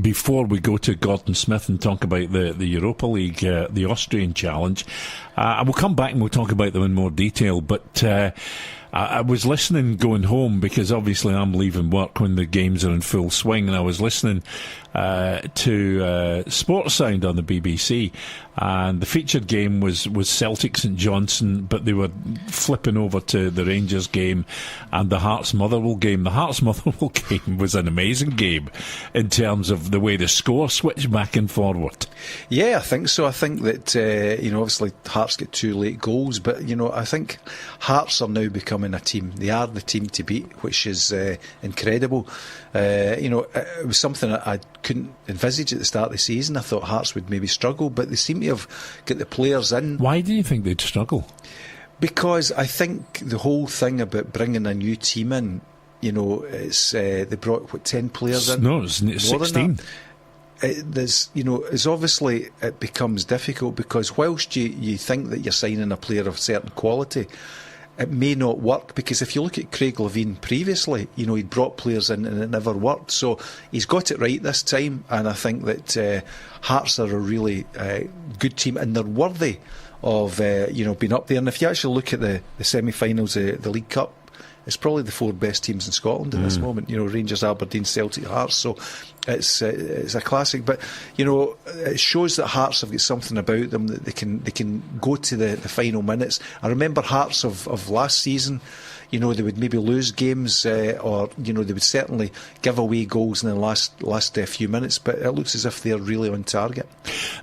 before we go to Gordon Smith and talk about the Europa League, the Austrian challenge. And we'll come back and we'll talk about them in more detail, but I was listening going home, because obviously I'm leaving work when the games are in full swing, and I was listening to Sports Sound on the BBC, and the featured game was Celtic St Johnstone, but they were flipping over to the Rangers game and the Hearts Motherwell game. The Hearts Motherwell game was an amazing game in terms of the way the score switched back and forward. Yeah, I think so. I think that obviously Hearts get 2 late goals, but I think Hearts are now becoming a team. They are the team to beat, which is incredible. It was something I couldn't envisage at the start of the season. I thought Hearts would maybe struggle, but they seem to have got the players in. Why do you think they'd struggle? Because I think the whole thing about bringing a new team in, it's they brought 10 players in. No, it's 16. It's obviously it becomes difficult, because whilst you think that you're signing a player of certain quality, it may not work, because if you look at Craig Levein previously, he'd brought players in and it never worked. So he's got it right this time, and I think that Hearts are a really good team, and they're worthy of being up there. And if you actually look at the semi-finals of the League Cup, it's probably the 4 best teams in Scotland at this moment. Rangers, Aberdeen, Celtic, Hearts. So it's a classic. But it shows that Hearts have got something about them, that they can go to the final minutes. I remember Hearts of last season. They would maybe lose games, or they would certainly give away goals in the last few minutes. But it looks as if they're really on target.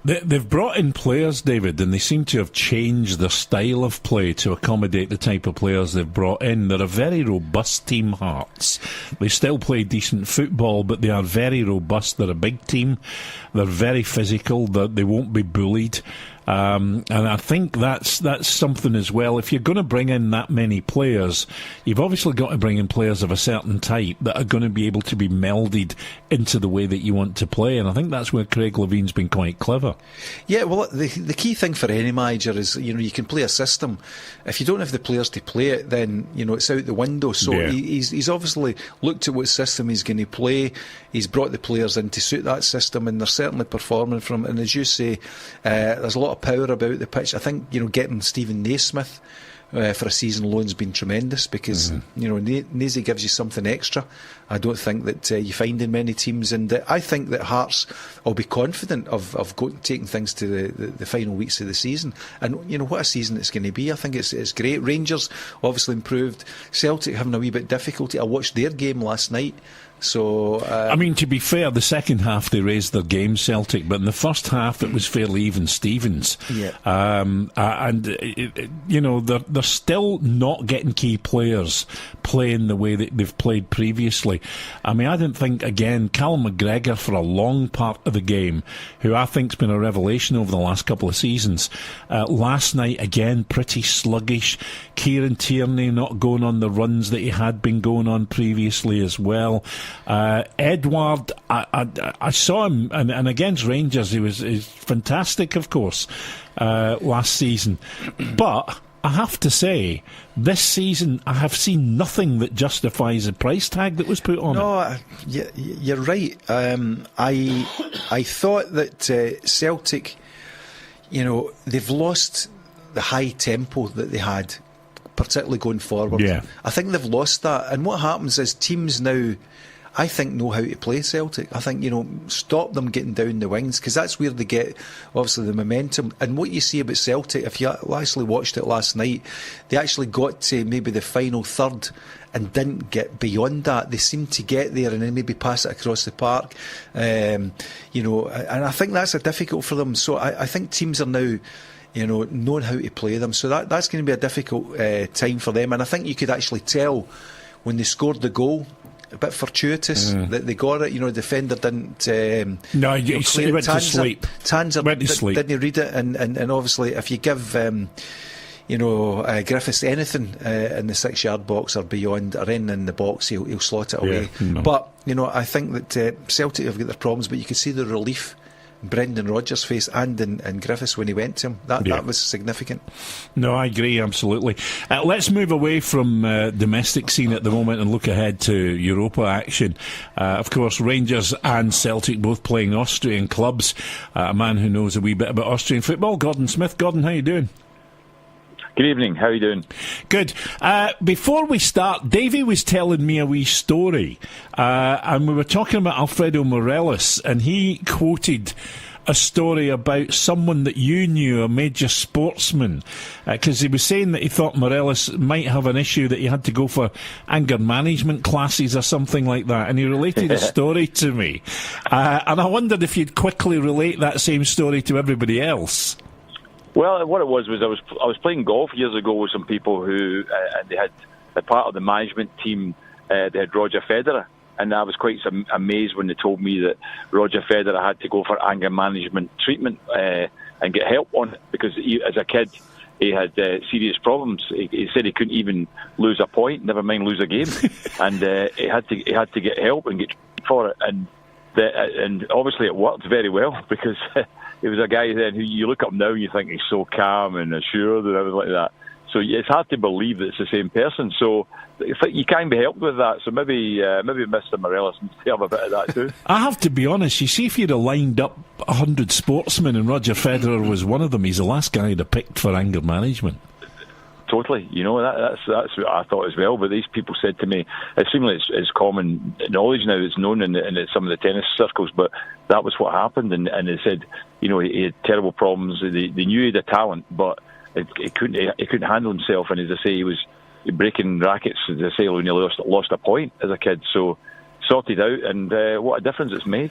They've brought in players, David, and they seem to have changed their style of play to accommodate the type of players they've brought in. They're a very robust team, Hearts. They still play decent football, but they are very robust. They're a big team. They're very physical. They won't be bullied. And I think that's something as well. If you're going to bring in that many players, you've obviously got to bring in players of a certain type that are going to be able to be melded into the way that you want to play. And I think that's where Craig Levein's been quite clever. Yeah, well, the key thing for any manager is, you can play a system. If you don't have the players to play it, then, it's out the window. So he's obviously looked at what system he's going to play. He's brought the players in to suit that system, and they're certainly performing from it. And as you say, there's a lot of power about the pitch. I think, getting Stephen Naismith for a season loan's been tremendous because Nazy gives you something extra. I don't think that you find in many teams, and I think that Hearts will be confident of taking things to the final weeks of the season. And what a season it's going to be. I think it's great. Rangers obviously improved. Celtic having a wee bit difficulty. I watched their game last night. So to be fair, the second half they raised their game, Celtic, but in the first half it was fairly even Stevens. Yeah. They're still not getting key players playing the way that they've played previously. I didn't think, again, Callum McGregor for a long part of the game, who I think's been a revelation over the last couple of seasons. Last night, again, pretty sluggish. Kieran Tierney not going on the runs that he had been going on previously as well. Edouard, I saw him, and against Rangers, he's fantastic, of course, last season. But I have to say, this season I have seen nothing that justifies the price tag that was put on it. No, you're right. I thought that Celtic, they've lost the high tempo that they had, particularly going forward. Yeah. I think they've lost that. And what happens is teams now, I think, know how to play Celtic. I think, stop them getting down the wings, because that's where they get, obviously, the momentum. And what you see about Celtic, if you actually watched it last night, they actually got to maybe the final third and didn't get beyond that. They seemed to get there and then maybe pass it across the park. And I think that's difficult for them. So I think teams are now, knowing how to play them. So that's going to be a difficult time for them. And I think you could actually tell when they scored the goal, a bit fortuitous that they got it. Defender didn't. He went to sleep. Tanzer didn't read it, and obviously, if you give Griffiths anything in the 6-yard box or beyond, or in the box, he'll slot it away. No. But I think that Celtic have got their problems, but you could see the relief in Brendan Rodgers' face and in Griffiths when he went to him. That was significant. No, I agree, absolutely. Let's move away from domestic scene at the moment and look ahead to Europa action. Of course, Rangers and Celtic both playing Austrian clubs. A man who knows a wee bit about Austrian football, Gordon Smith. Gordon, how are you doing? Good evening, how are you doing? Good. Before we start, Davey was telling me a wee story, and we were talking about Alfredo Morelos, and he quoted a story about someone that you knew, a major sportsman, because he was saying that he thought Morelos might have an issue, that he had to go for anger management classes or something like that, and he related a story to me. And I wondered if you'd quickly relate that same story to everybody else. Well, what it was I was playing golf years ago with some people who, and they had a part of the management team, they had Roger Federer, and I was quite amazed when they told me that Roger Federer had to go for anger management treatment and get help on it, because as a kid he had serious problems. He said he couldn't even lose a point, never mind lose a game, and he had to get help and get treatment for it, and obviously it worked very well, because he was a guy then who you look up now and you think he's so calm and assured and everything like that. So it's hard to believe that it's the same person. So you can be helped with that. So maybe Mr. Morelos needs to have a bit of that too. I have to be honest, you see, if you'd have lined up 100 sportsmen and Roger Federer was one of them, he's the last guy I'd have picked for anger management. Totally, that's what I thought as well. But these people said to me, it seems like it's common knowledge now. It's known in some of the tennis circles, but that was what happened. And they said, he had terrible problems. They knew he had a talent, but he couldn't handle himself. And as I say, he was breaking rackets. As I say, when he lost a point as a kid. So sorted out, and what a difference it's made.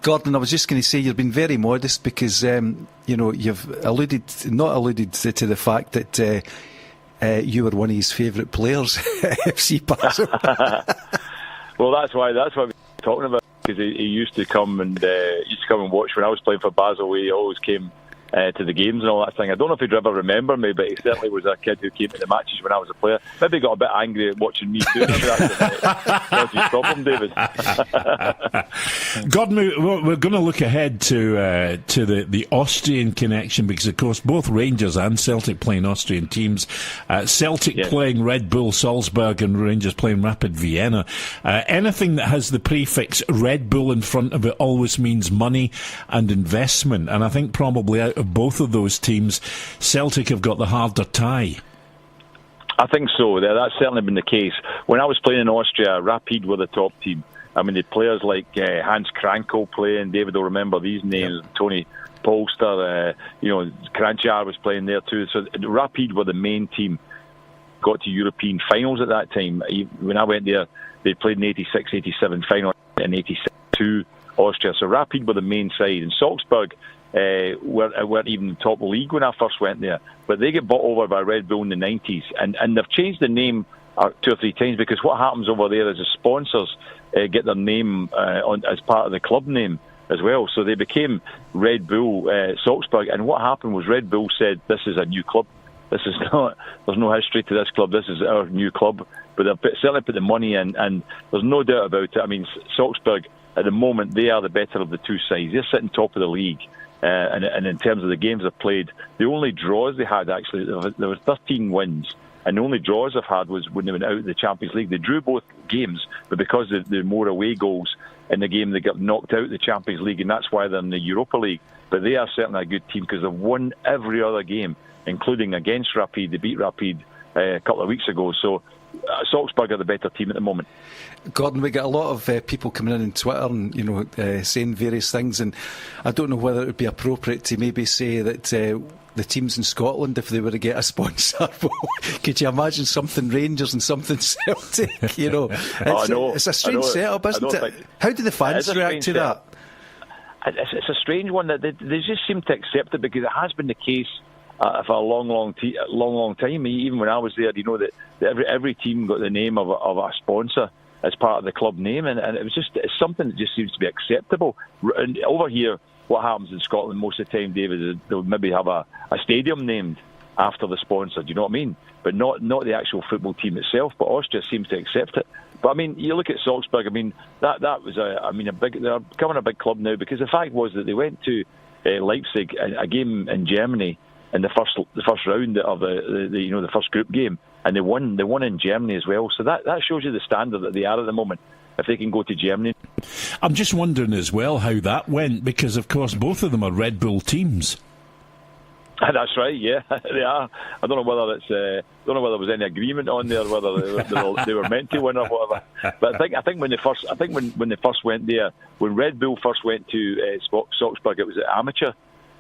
Gordon, I was just going to say you've been very modest, because you've not alluded to the fact that you were one of his favourite players, FC Basel. Well, that's why we're talking about, because he used to come and watch when I was playing for Basel. He always came to the games and all that thing. I don't know if he'd ever remember me, but he certainly was a kid who came to the matches when I was a player. Maybe he got a bit angry at watching me too. Maybe that's his problem, David. Gordon, we're going to look ahead to the Austrian connection, because of course both Rangers and Celtic playing Austrian teams. Celtic playing Red Bull Salzburg and Rangers playing Rapid Vienna. Anything that has the prefix Red Bull in front of it always means money and investment, and I think probably out of both of those teams, Celtic have got the harder tie. I think so. That's certainly been the case. When I was playing in Austria, Rapid were the top team. I mean, the players like Hans Krankel playing. David will remember these names. Yep. Tony Polster, Kranjčar was playing there too. So Rapid were the main team. Got to European finals at that time. When I went there, they played in the 86-87 final in 86-2 Austria. So Rapid were the main side. And Salzburg weren't even the top league when I first went there. But they get bought over by Red Bull in the 90s. And they've changed the name 2 or 3 times, because what happens over there is the sponsors get their name as part of the club name as well. So they became Red Bull Salzburg. And what happened was Red Bull said, this is a new club. This is not, there's no history to this club. This is our new club. But they've certainly put the money in, and there's no doubt about it. I mean, Salzburg, at the moment, they are the better of the two sides. They're sitting top of the league. And in terms of the games they've played, the only draws they had, actually, there were 13 wins. And the only draws they've had was when they went out of the Champions League. They drew both games, but because there were more away goals in the game, they got knocked out of the Champions League, and that's why they're in the Europa League. But they are certainly a good team, because they've won every other game, including against Rapid. They beat Rapid a couple of weeks ago. So Salzburg are the better team at the moment. Gordon, we get a lot of people coming in on Twitter and saying various things, and I don't know whether it would be appropriate to maybe say that the teams in Scotland, if they were to get a sponsor, could you imagine something Rangers and something Celtic? It's a strange setup, isn't it? How do the fans react to that? It's a strange one that they just seem to accept it, because it has been the case for a long time. Even when I was there, that every team got the name of a sponsor as part of the club name, and it's something that just seems to be acceptable. And over here, what happens in Scotland most of the time, David, is they'll maybe have a stadium named after the sponsor. Do you know what I mean? But not the actual football team itself. But Austria seems to accept it. But I mean, you look at Salzburg. I mean, that was they're becoming a big club now, because the fact was that they went to Leipzig, a game in Germany, in the first round of the first group game, and they won in Germany as well. So that shows you the standard that they are at the moment, if they can go to Germany. I'm just wondering as well how that went, because of course both of them are Red Bull teams. That's right, yeah, they are. I don't know whether there was any agreement on there, whether they were meant to win or whatever. But I think when they first went there, when Red Bull first went to Salzburg, it was an amateur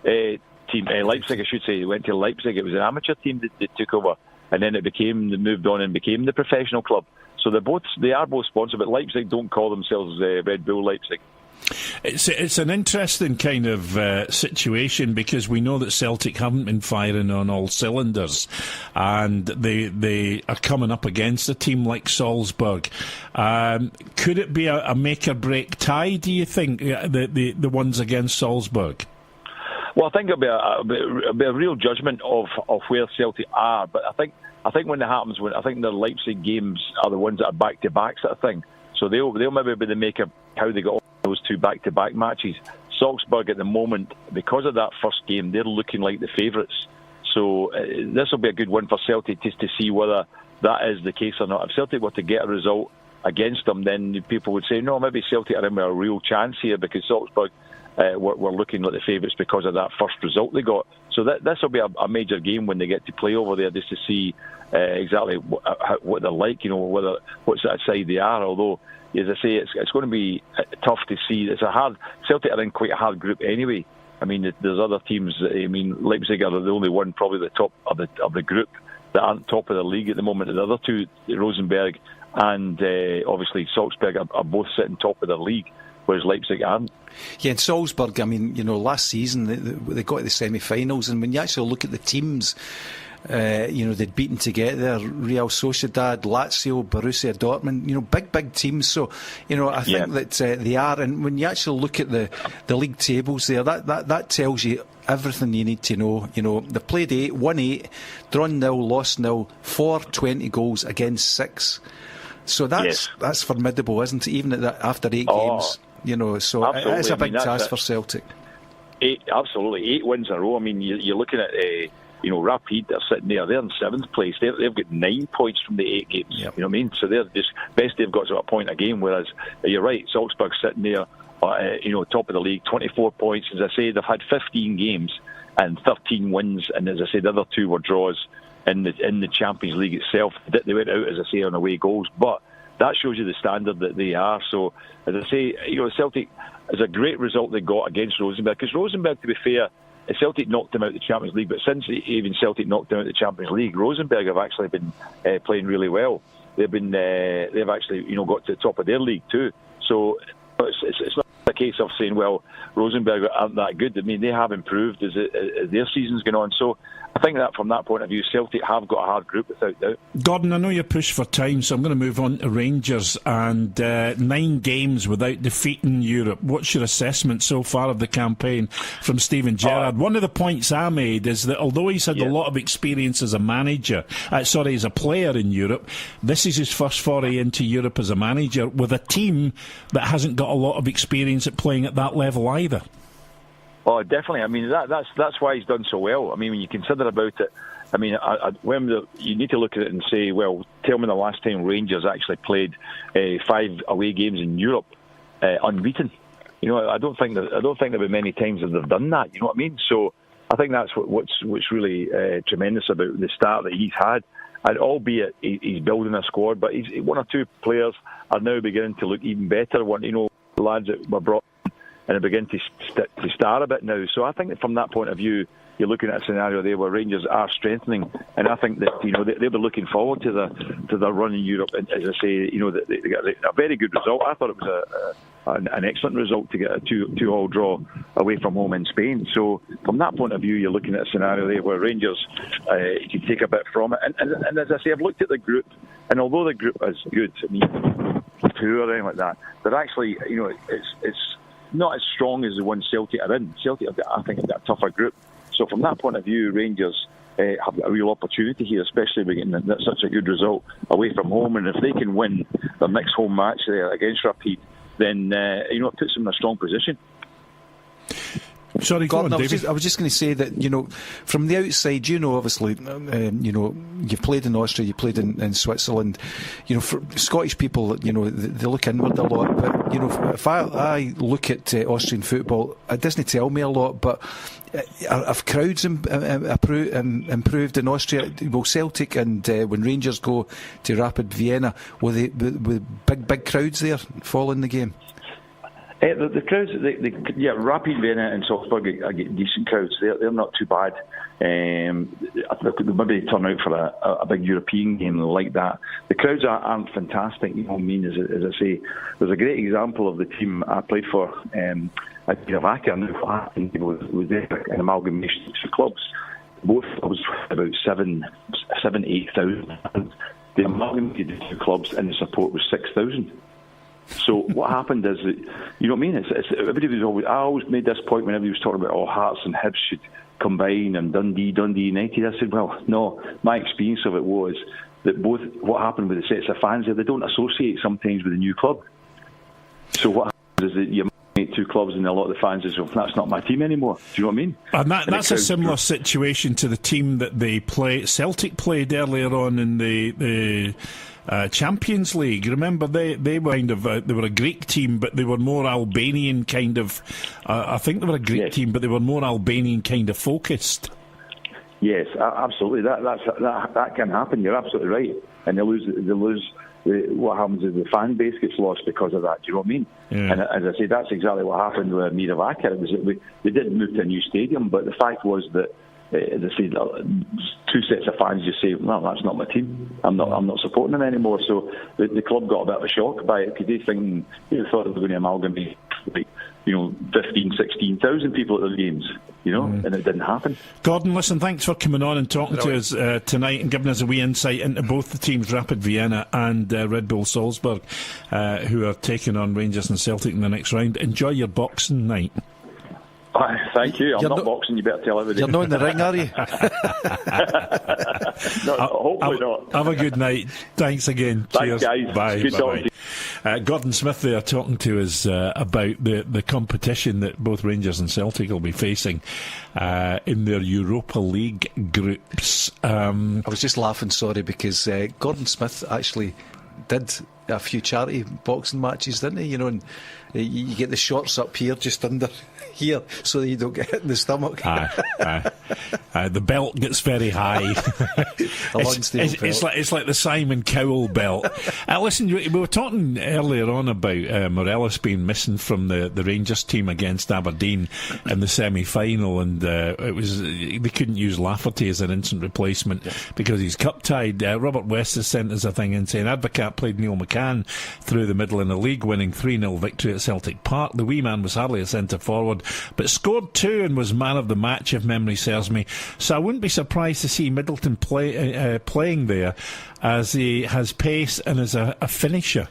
team. Leipzig, I should say, went to Leipzig. It was an amateur team that took over, and then they moved on and became the professional club. So they are both sponsored, but Leipzig don't call themselves Red Bull Leipzig. It's an interesting kind of situation, because we know that Celtic haven't been firing on all cylinders, and they are coming up against a team like Salzburg. Could it be a make or break tie, do you think, the ones against Salzburg? Well, I think it'll be a real judgment of where Celtic are, but I think when it happens, I think the Leipzig games are the ones that are back to back sort of thing. So they'll maybe be the maker how they got all those 2 back to back matches. Salzburg at the moment, because of that first game, they're looking like the favourites. So this will be a good one for Celtic just to see whether that is the case or not. If Celtic were to get a result against them, then people would say, no, maybe Celtic are in with a real chance here, because Salzburg were looking like the favourites because of that first result they got. So this will be a major game when they get to play over there, just to see exactly what they're like, what sort of side they are. Although, as I say, it's going to be tough to see. Celtic are in quite a hard group anyway. I mean, there's other teams. I mean, Leipzig are the only one, probably the top of the group, that aren't top of the league at the moment. The other two, Rosenborg and obviously Salzburg, are both sitting top of the league, whereas Leipzig aren't. Yeah, and Salzburg, I mean, last season they got to the semi-finals, and when you actually look at the teams, they'd beaten together Real Sociedad, Lazio, Borussia Dortmund, big teams. So, I think that they are, and when you actually look at the league tables there, that tells you everything you need to know. They've played won 8, drawn 0, lost 0, 4 goals against 6. So that's formidable, isn't it? Even after 8 games. So absolutely. It's a big task for Celtic. 8 wins in a row. I mean, you're looking at Rapid. They're sitting there. They're in 7th place. They've got 9 points from the 8 games. Yep. You know what I mean? So they're just best they've got to a point a game. Whereas you're right, Salzburg sitting there, top of the league, 24 points. As I say, they've had 15 games and 13 wins, and as I said, the other 2 were draws. in the Champions League itself. They went out, as I say, on away goals, but that shows you the standard that they are. So, as I say, Celtic is a great result they got against Rosenborg, because Rosenborg, to be fair, Celtic knocked them out of the Champions League, but since even Celtic knocked them out of the Champions League, Rosenborg have actually been playing really well. They've actually got to the top of their league too. So it's not a case of saying, well, Rosenborg aren't that good. I mean, they have improved as their season's gone on. So I think that from that point of view, Celtic have got a hard group without doubt. Gordon, I know you're pushed for time, so I'm going to move on to Rangers, and 9 games without defeat in Europe. What's your assessment so far of the campaign from Steven Gerrard? One of the points I made is that although he's had a lot of experience as a manager, as a player in Europe, this is his first foray into Europe as a manager with a team that hasn't got a lot of experience at playing at that level either. Oh, definitely. I mean, that's why he's done so well. I mean, when you consider about it, I mean, you need to look at it and say, well, tell me the last time Rangers actually played 5 away games in Europe unbeaten. I don't think there were many times that they've done that. You know what I mean? So I think that's what's really tremendous about the start that he's had. And albeit he's building a squad, but he's 1 or 2 players are now beginning to look even better. Lads that were brought in and are beginning to start a bit now. So I think that from that point of view, you're looking at a scenario there where Rangers are strengthening, and I think that they'll be looking forward to the run in Europe. And as I say, they got a very good result. I thought it was an excellent result to get a 2-2 draw away from home in Spain. So from that point of view, you're looking at a scenario there where Rangers can take a bit from it. And as I say, I've looked at the group, and although the group is good, I mean, two or anything like that, they're actually, it's not as strong as the one Celtic are in. Celtic, I think, have got a tougher group. So from that point of view, Rangers have got a real opportunity here, especially by getting such a good result away from home. And if they can win their next home match there against Rapid, then it puts them in a strong position. Sorry, Gordon, go on, David. I was just going to say that, from the outside, obviously, you've played in Austria, you played in Switzerland. For Scottish people, they look inward a lot. But, if I look at Austrian football, it doesn't tell me a lot. But have crowds improved in Austria? Will Celtic and when Rangers go to Rapid Vienna, will big crowds there fall in the game? The crowds, Rapid Vienna and Salzburg get decent crowds. They're not too bad. Maybe turn out for a big European game like that. The crowds aren't fantastic. As I say, there's a great example of the team I played for at Slovakia. Was there an amalgamation of 2 clubs. Both clubs were about 8,000. They amalgamated the 2 clubs, and the support was 6,000. So what happened is that, you know what I mean? Everybody was always. I always made this point whenever he was talking about Hearts and Hibs should combine and Dundee United. I said, well, no. My experience of it was that what happened with the sets of fans there, they don't associate sometimes with a new club. So what happens is that you make 2 clubs and a lot of the fans say, well, that's not my team anymore. Do you know what I mean? And that's a similar situation to the team that Celtic played earlier on in the Champions League. Remember, they were they were a Greek team, but they were more Albanian kind of. I think they were a Greek team, but they were more Albanian kind of focused. Yes, absolutely. That can happen. You're absolutely right. And they lose. What happens is the fan base gets lost because of that. Do you know what I mean? Yeah. And as I say, that's exactly what happened with Miravaca. It was that they didn't move to a new stadium, but the fact was that. They say 2 sets of fans just say, well, that's not my team. I'm not supporting them anymore. So the club got a bit of a shock by it, because they thought they were going to amalgamate 15,000, 16,000 people at their games, and it didn't happen. Gordon, listen, thanks for coming on and talking to us tonight and giving us a wee insight into both the teams, Rapid Vienna and Red Bull Salzburg, who are taking on Rangers and Celtic in the next round. Enjoy your boxing night. Thank you. I'm not boxing, you better tell everybody. You're not in the ring, are you? No, hopefully not. Have a good night. Thanks again. Thanks, Cheers. guys. Bye. Good talking to you. Gordon Smith there talking to us about the competition that both Rangers and Celtic will be facing in their Europa League groups. I was just laughing, sorry, because Gordon Smith actually did a few charity boxing matches, didn't he? You know, and you get the shorts up here, just under here, so that you don't get hit in the stomach. The belt gets very high. It's like the Simon Cowell belt. Listen, we were talking earlier on about Morelos being missing from the Rangers team against Aberdeen in the semi-final, and they couldn't use Lafferty as an instant replacement because he's cup tied. Robert West has sent us a thing in saying Advocat played Neil McCann through the middle in the league, winning 3-0 victory at Celtic Park. The wee man was hardly a centre forward, but scored 2 and was man of the match, if memory serves me. So I wouldn't be surprised to see Middleton playing there, as he has pace and is a finisher.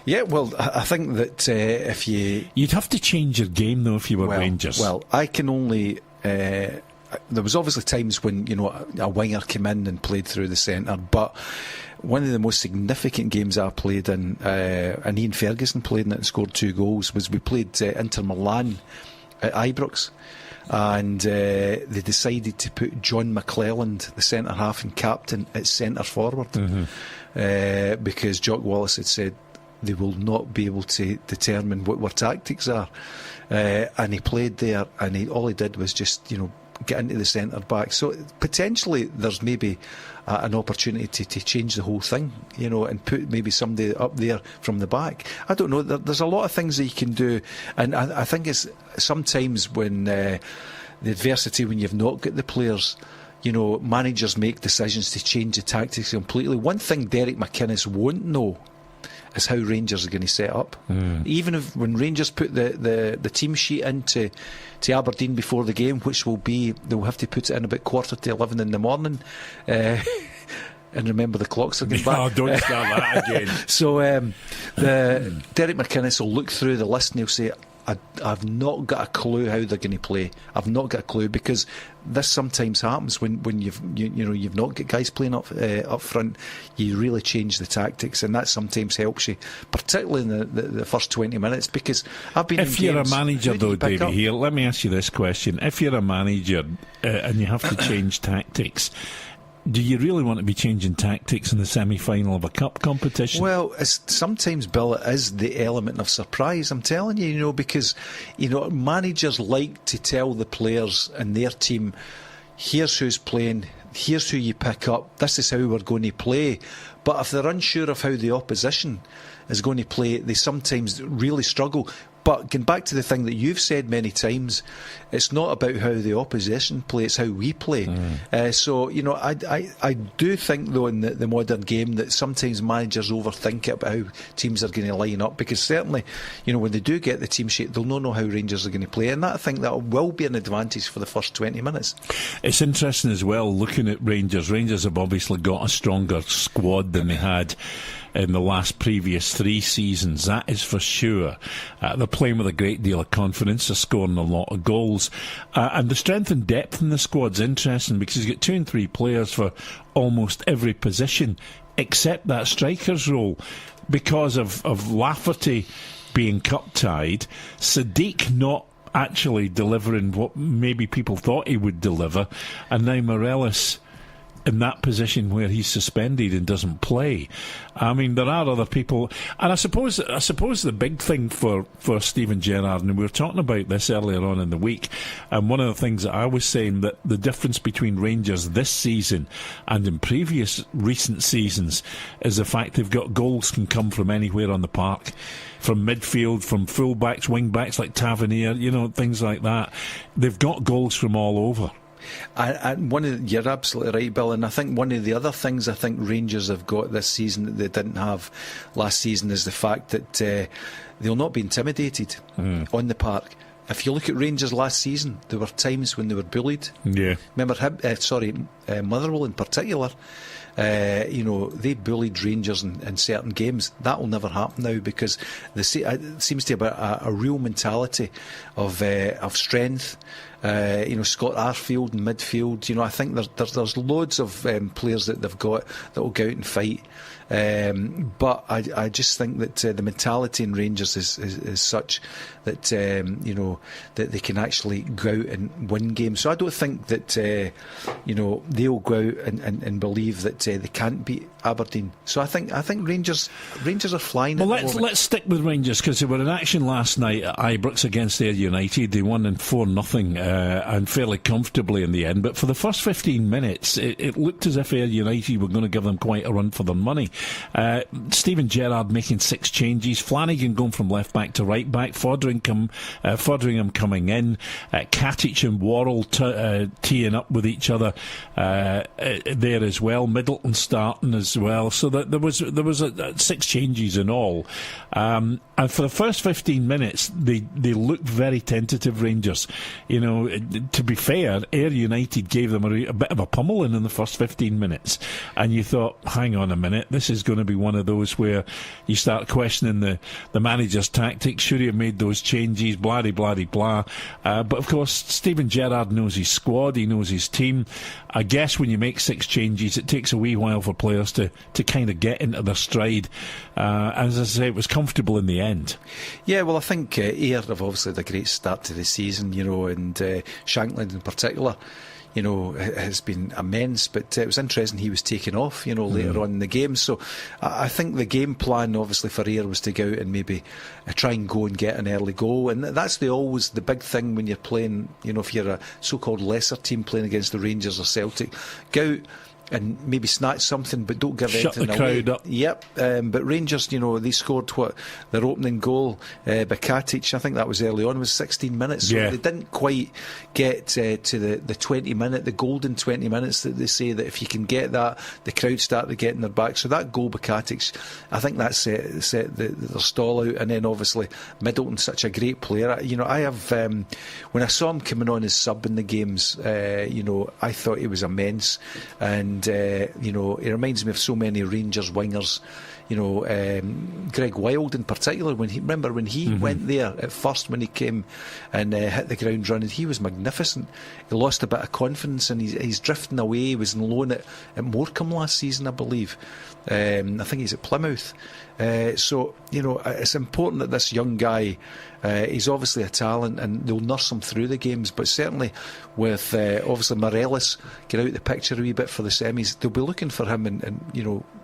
Yeah, well, I think that if you'd have to change your game though if you were Rangers. Well, I can only. There was obviously times when, you know, a winger came in and played through the centre, but one of the most significant games I played in, and Ian Ferguson played in it and scored 2 goals, was we played Inter Milan at Ibrox, and they decided to put John McClelland, the centre half and captain, at centre forward, because Jock Wallace had said they will not be able to determine what our tactics are, and he played there, and all he did was just, you know, get into the centre back. So potentially there's maybe an opportunity to change the whole thing, you know, and put maybe somebody up there from the back. I don't know, there's a lot of things that you can do, and I think it's sometimes when the adversity, when you've not got the players, you know, managers make decisions to change the tactics completely. One thing Derek McInnes won't know is how Rangers are going to set up. Even if when Rangers put the team sheet into Aberdeen before the game, which will be, they'll have to put it in about 11:15 in the morning, and remember the clocks are going back. Oh, don't start that again. So Derek McInnes will look through the list and he'll say, I've not got a clue how they're going to play. I've not got a clue, because this sometimes happens when you've not got guys playing up front. You really change the tactics, and that sometimes helps you, particularly in the first 20 minutes. Because I've been. If you're games, a manager, though, Davey, here, let me ask you this question: if you're a manager and you have to change tactics, do you really want to be changing tactics in the semi-final of a cup competition? Well, sometimes, Bill, it is the element of surprise, I'm telling you, you know, because, you know, managers like to tell the players and their team, here's who's playing, here's who you pick up, this is how we're going to play. But if they're unsure of how the opposition is going to play, they sometimes really struggle. But going back to the thing that you've said many times, it's not about how the opposition play, it's how we play. So, you know, I do think, though, in the modern game, that sometimes managers overthink it about how teams are going to line up, because certainly, you know, when they do get the team sheet, they'll not know how Rangers are going to play, and I think that will be an advantage for the first 20 minutes. It's interesting as well, looking at Rangers. Rangers have obviously got a stronger squad than they had in the last previous 3 seasons, that is for sure. They're playing with a great deal of confidence, they're scoring a lot of goals, and the strength and depth in the squad's interesting, because you've got 2 and 3 players for almost every position except that striker's role, because of Lafferty being cup tied, Sadiq not actually delivering what maybe people thought he would deliver, and now Morelos in that position where he's suspended and doesn't play. I mean, there are other people, and I suppose the big thing for Steven Gerrard, and we were talking about this earlier on in the week, and one of the things that I was saying, that the difference between Rangers this season and in previous recent seasons is the fact they've got goals can come from anywhere on the park, from midfield, from full-backs, wing-backs like Tavernier, you know, things like that. They've got goals from all over. And you're absolutely right, Bill, and I think one of the other things I think Rangers have got this season that they didn't have last season is the fact that they'll not be intimidated on the park. If you look at Rangers last season, there were times when they were bullied. Yeah. Remember Motherwell in particular. You know, they bullied Rangers in certain games. That will never happen now, because it seems to be a real mentality of strength Scott Arfield in midfield. I think there's loads of players that they've got that will go out and fight. But I just think that the mentality in Rangers is such that that they can actually go out and win games. So I don't think that they'll go out and believe that they can't beat Aberdeen. So I think Rangers are flying. Well, let's stick with Rangers, because they were in action last night at Ibrox against Ayr United. They won in 4-0 and fairly comfortably in the end. But for the first 15 minutes, it looked as if Ayr United were going to give them quite a run for their money. Steven Gerrard making 6 changes, Flanagan going from left back to right back, Foderingham coming in, Katic and Worrell teeing up with each other there as well, Middleton starting as well. So that there was 6 changes in all, and for the first 15 minutes they looked very tentative, Rangers. To be fair, Ayr United gave them a bit of a pummeling in the first 15 minutes, and you thought, hang on a minute, this is going to be one of those where you start questioning the manager's tactics. Should he have made those changes? Blah de blah de blah. But of course, Steven Gerrard knows his squad, he knows his team. I guess when you make 6 changes, it takes a wee while for players to kind of get into their stride. As I say, it was comfortable in the end. Yeah, well, I think Ayr have obviously had a great start to the season, and Shankland in particular, has been immense, but it was interesting he was taken off, later on in the game. So I think the game plan, obviously, for Ayr was to go out and maybe try and go and get an early goal, and that's always the big thing when you're playing, if you're a so-called lesser team playing against the Rangers or Celtic. Go out and maybe snatch something, but don't give Shut anything the away. crowd up. Yep. But Rangers, they scored their opening goal by Katic. I think that was early on. It was 16 minutes. So they didn't quite get to the 20 minute, the golden 20 minutes that they say that if you can get that, the crowd start to get in their back. So that goal by Katic, I think that set their stall out. And then obviously Middleton's such a great player. I have when I saw him coming on as sub in the games, I thought he was immense. And it reminds me of so many Rangers wingers. Greg Wild in particular. When he went there at first, when he came and hit the ground running, he was magnificent. He lost a bit of confidence and he's drifting away. He was on loan at Morecambe last season, I believe. I think he's at Plymouth. So it's important that this young guy, he's obviously a talent and they'll nurse him through the games, but certainly with obviously Morelos get out the picture a wee bit for the semis, they'll be looking for him and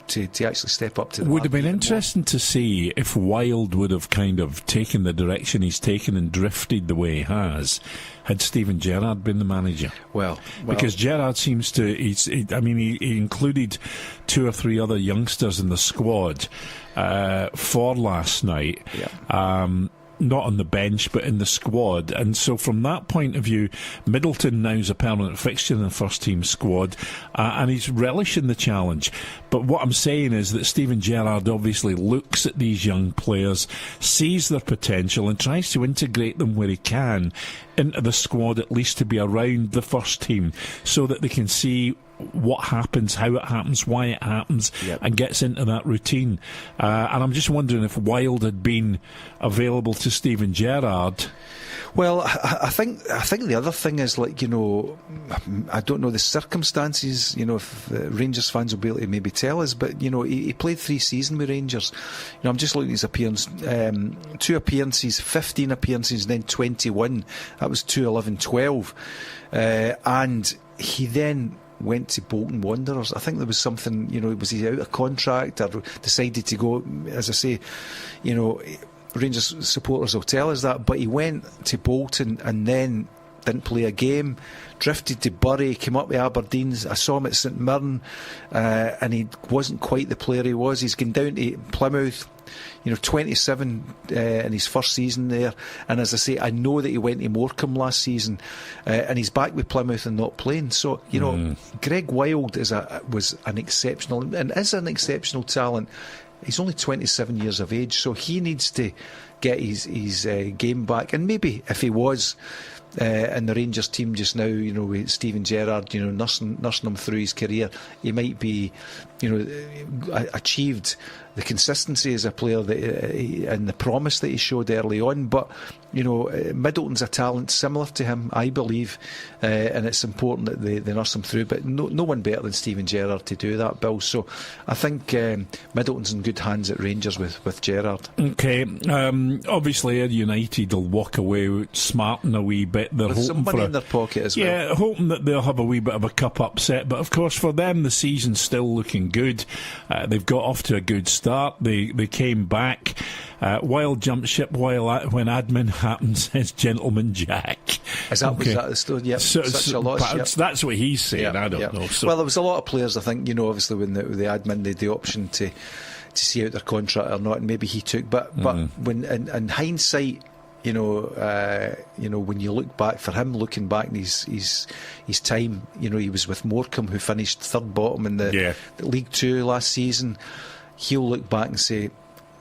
to actually step up to the Would have been interesting to see if Wild would have kind of taken the direction he's taken and drifted the way he has, had Steven Gerrard been the manager. Well, because Gerrard seems to, he included 2 or 3 other youngsters in the squad for last night. Yeah. Not on the bench, but in the squad. And so from that point of view, Middleton now is a permanent fixture in the first team squad, and he's relishing the challenge. But what I'm saying is that Steven Gerrard obviously looks at these young players, sees their potential, and tries to integrate them where he can into the squad, at least to be around the first team, so that they can see what happens, how it happens, why it happens, and gets into that routine. And I'm just wondering if Wild had been available to Steven Gerrard. Well, I think the other thing is, I don't know the circumstances, if Rangers fans will be able to maybe tell us, but, he played 3 seasons with Rangers. I'm just looking at his appearance, 2 appearances, 15 appearances, and then 21. That was 2-11-12. And he then went to Bolton Wanderers. I think there was something, was he out of contract or decided to go? As I say, Rangers supporters will tell us that, but he went to Bolton and then didn't play a game, drifted to Bury, came up with Aberdeen. I saw him at St Mirren, and he wasn't quite the player he was. He's gone down to Plymouth, 27 in his first season there. And as I say, I know that he went to Morecambe last season, and he's back with Plymouth and not playing. So, Greg Wild was an exceptional, and is an exceptional talent. He's only 27 years of age, so he needs to get his game back. And maybe if he was in the Rangers team just now, with Steven Gerrard, nursing him through his career, he might be, achieved the consistency as a player and the promise that he showed early on. But Middleton's a talent similar to him, I believe, and it's important that they nurse him through. But no one better than Steven Gerrard to do that, Bill. So I think Middleton's in good hands at Rangers with Gerrard. Okay, obviously Ayr United will walk away smarting a wee bit. They're with hoping some money in their pocket as well. Yeah, hoping that they'll have a wee bit of a cup upset. But of course, for them, the season's still looking good. They've got off to a good start. They came back. Wild jump ship when admin happens, says Gentleman Jack. Was that the story? Yep. Such a loss. Yep. That's what he's saying. I don't know. So. Well, there was a lot of players, I think, obviously when the admin they had the option to see out their contract or not, and maybe he took. But when in hindsight, when you look back, for him looking back in his time, he was with Morecambe, who finished third bottom in the League Two last season. He'll look back and say,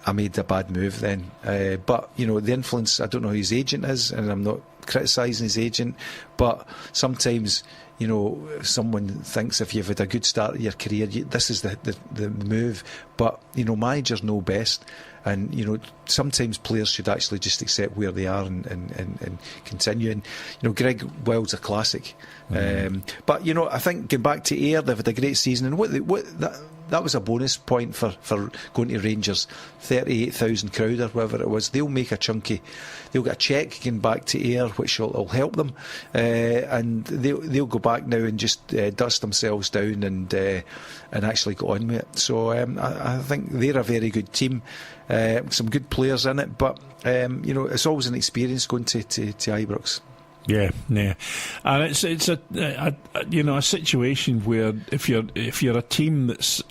I made a bad move then. But the influence, I don't know who his agent is, and I'm not criticising his agent, but sometimes someone thinks if you've had a good start of your career, this is the move. But managers know best, and sometimes players should actually just accept where they are and continue. And Greg Wild's a classic. But I think going back to Ayr, they've had a great season, and that was a bonus point for going to Rangers. 38,000 crowd or whatever it was. They'll make they'll get a cheque going back to Ayr, which will help them, and they'll go back now and just dust themselves down and actually go on with it. So I think they're a very good team, some good players in it, but it's always an experience going to Ibrox. Yeah, and it's a situation where if you're a team that's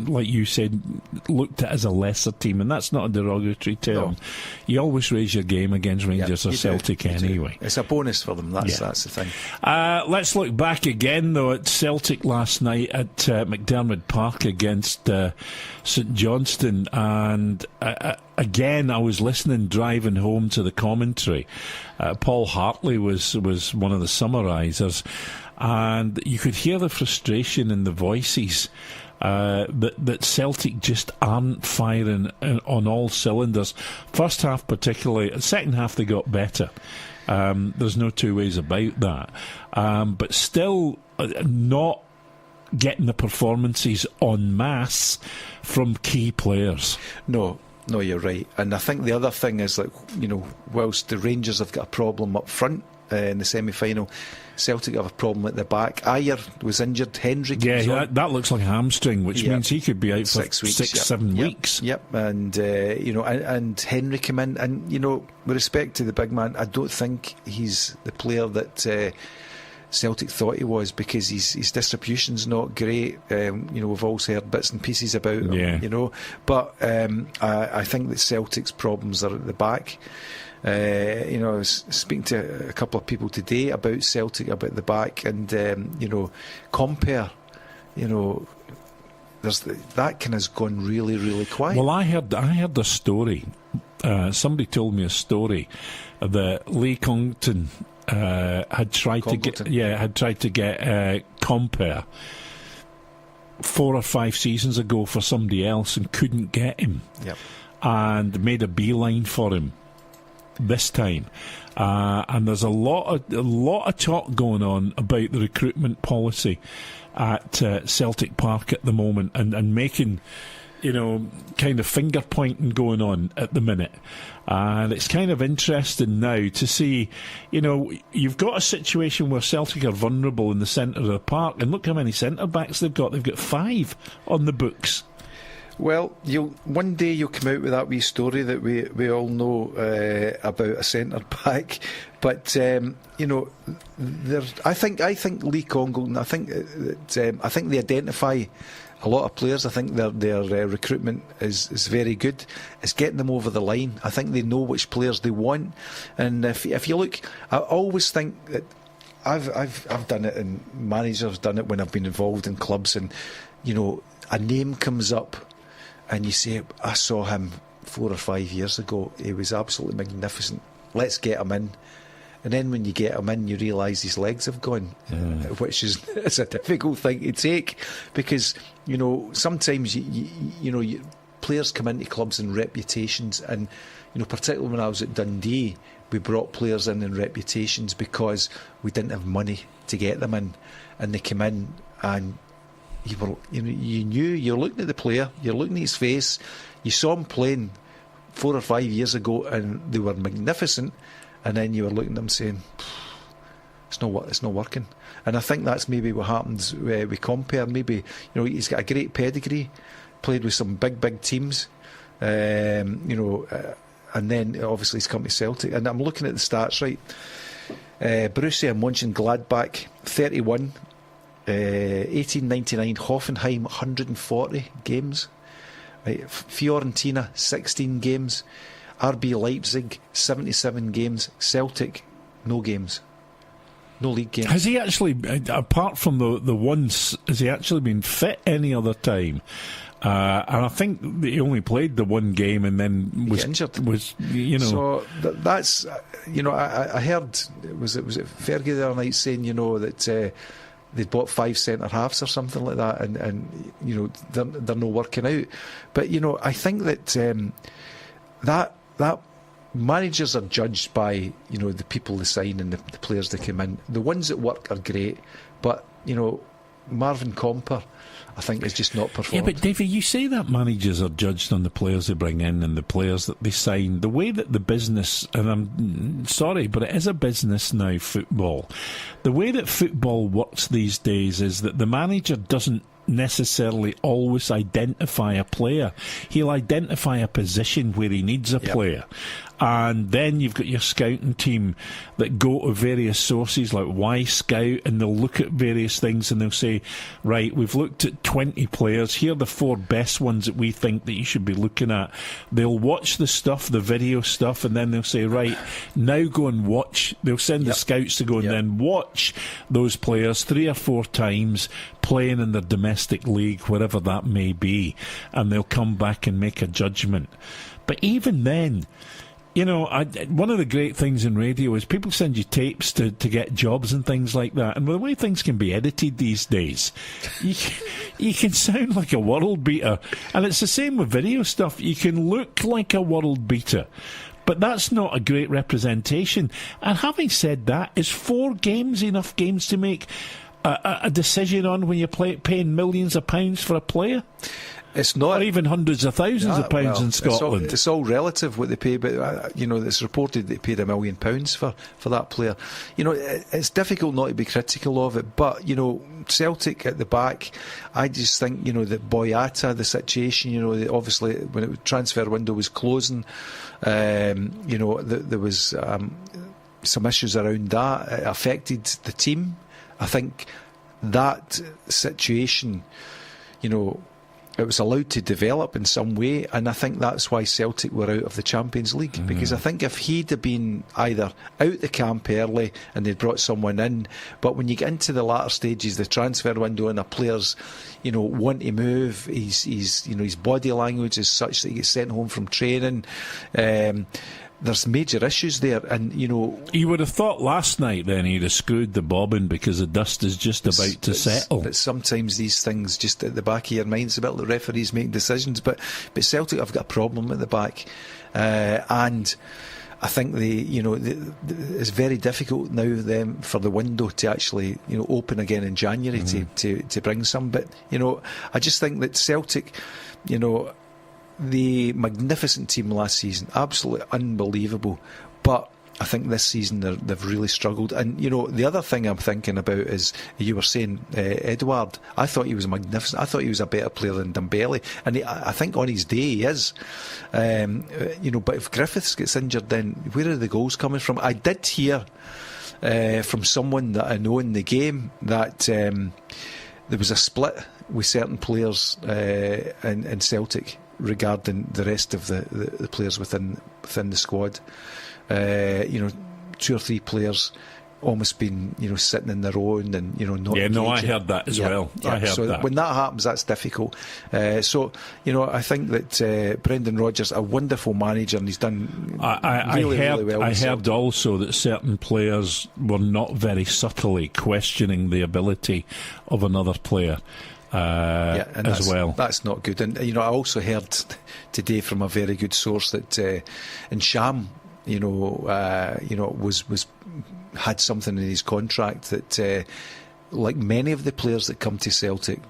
like you said looked at as a lesser team, and that's not a derogatory term, you always raise your game against Rangers or Celtic anyway. It's a bonus for them. That's the thing. Let's look back again though at Celtic last night at McDermott Park against St Johnstone, and again I was listening driving home to the commentary. Paul Hartley was one of the summarisers, and you could hear the frustration in the voices that Celtic just aren't firing on all cylinders. First half particularly, second half they got better. There's no two ways about that. But still not getting the performances en masse from key players. No, you're right. And I think the other thing is, whilst the Rangers have got a problem up front in the semi-final, Celtic have a problem at the back. Ayer was injured. Henry comes on. That looks like a hamstring, which means he could be out for 6 weeks, 7 weeks. Yep. And and Henry came in, and with respect to the big man, I don't think he's the player that Celtic thought he was, because his distribution's not great. We've all heard bits and pieces about him, but I think that Celtic's problems are at the back. I was speaking to a couple of people today about Celtic, about the back, and compare, there's that kind of gone really, really quiet. Well, I heard the story. Somebody told me a story that Lee Congton had tried to get Compare 4 or 5 seasons ago for somebody else and couldn't get him. Yep. And made a beeline for him this time. And there's a lot of talk going on about the recruitment policy at Celtic Park at the moment, and making kind of finger pointing going on at the minute. And it's kind of interesting now to see, you've got a situation where Celtic are vulnerable in the centre of the park, and look how many centre backs they've got. They've got 5 on the books. Well, one day you'll come out with that wee story that we all know about a centre back, but I think Lee Congleton, I think they identify a lot of players. I think their recruitment is very good. It's getting them over the line. I think they know which players they want, and if you look, I always think that I've done it, and managers done it when I've been involved in clubs, and a name comes up, and you say, I saw him 4 or 5 years ago, he was absolutely magnificent. Let's get him in. And then when you get him in, you realise his legs have gone, which is it's a difficult thing to take, because sometimes players come into clubs in reputations, and particularly when I was at Dundee, we brought players in reputations because we didn't have money to get them in, and they came in and you knew, you're looking at the player, you're looking at his face, you saw him playing 4 or 5 years ago and they were magnificent, and then you were looking at them saying, it's not working. And I think that's maybe what happens with Compere. Maybe he's got a great pedigree, played with some big teams, and then obviously he's come to Celtic. And I'm looking at the stats, right? Borussia Mönchengladbach 31, 1899 Hoffenheim 140 games, right? Fiorentina 16 games, RB Leipzig 77 games, Celtic no games, no league games. Has he actually, apart from the once, has he actually been fit any other time? And I think he only played the one game and then was injured. So that's I heard was it Fergie the other night saying that they'd bought 5 centre halves or something like that, and they're not working out. But I think that that managers are judged by the people they sign and the players that come in. The ones that work are great, but Marvin Comper, I think, is just not performed. Yeah, but Davey, you say that managers are judged on the players they bring in and the players that they sign. The way that the business, and I'm sorry, but it is a business now, football. The way that football works these days is that the manager doesn't necessarily always identify a player. He'll identify a position where he needs a player. And then you've got your scouting team that go to various sources like Y Scout, and they'll look at various things and they'll say, right, we've looked at 20 players, here are the 4 best ones that we think that you should be looking at. They'll watch the stuff, the video stuff, and then they'll say, right, now go and watch. They'll send the scouts to go and then watch those players 3 or 4 times playing in their domestic league, wherever that may be, and they'll come back and make a judgment. But even then, one of the great things in radio is people send you tapes to get jobs and things like that. And the way things can be edited these days, you can sound like a world beater. And it's the same with video stuff. You can look like a world beater, but that's not a great representation. And having said that, is 4 games enough games to make a decision on when you're paying millions of pounds for a player? It's not, or even hundreds of thousands of pounds in Scotland. It's all relative what they pay, but it's reported they paid £1 million for that player. It's difficult not to be critical of it, but Celtic at the back, I just think that Boyata, the situation, obviously when the transfer window was closing, there was some issues around that. It affected the team. I think that situation, it was allowed to develop in some way, and I think that's why Celtic were out of the Champions League. Because I think if he'd have been either out the camp early and they'd brought someone in, but when you get into the latter stages, the transfer window, and a player's want to move, his body language is such that he gets sent home from training. There's major issues there, and you would have thought last night then he'd have screwed the bobbin because the dust is just about to settle. But sometimes these things just at the back of your mind, it's about the referees making decisions. But Celtic have got a problem at the back, and I think it's very difficult now for the window to actually open again in January to bring some. But I just think that Celtic, the magnificent team last season, absolutely unbelievable, but I think this season they've really struggled. And the other thing I'm thinking about is, you were saying Edouard, I thought he was magnificent. I thought he was a better player than Dembele, and I think on his day he is. But if Griffiths gets injured, then where are the goals coming from? I did hear from someone that I know in the game that there was a split with certain players in Celtic regarding the rest of the players within the squad. 2 or 3 players almost been, sitting in their own and, not engaging. I heard that as well. I heard so that. When that happens, that's difficult. I think that Brendan Rodgers, a wonderful manager, and he's done really well. I heard also that certain players were not very subtly questioning the ability of another player. As well. That's not good. And I also heard today from a very good source that Sham, was had something in his contract that, like many of the players that come to Celtic,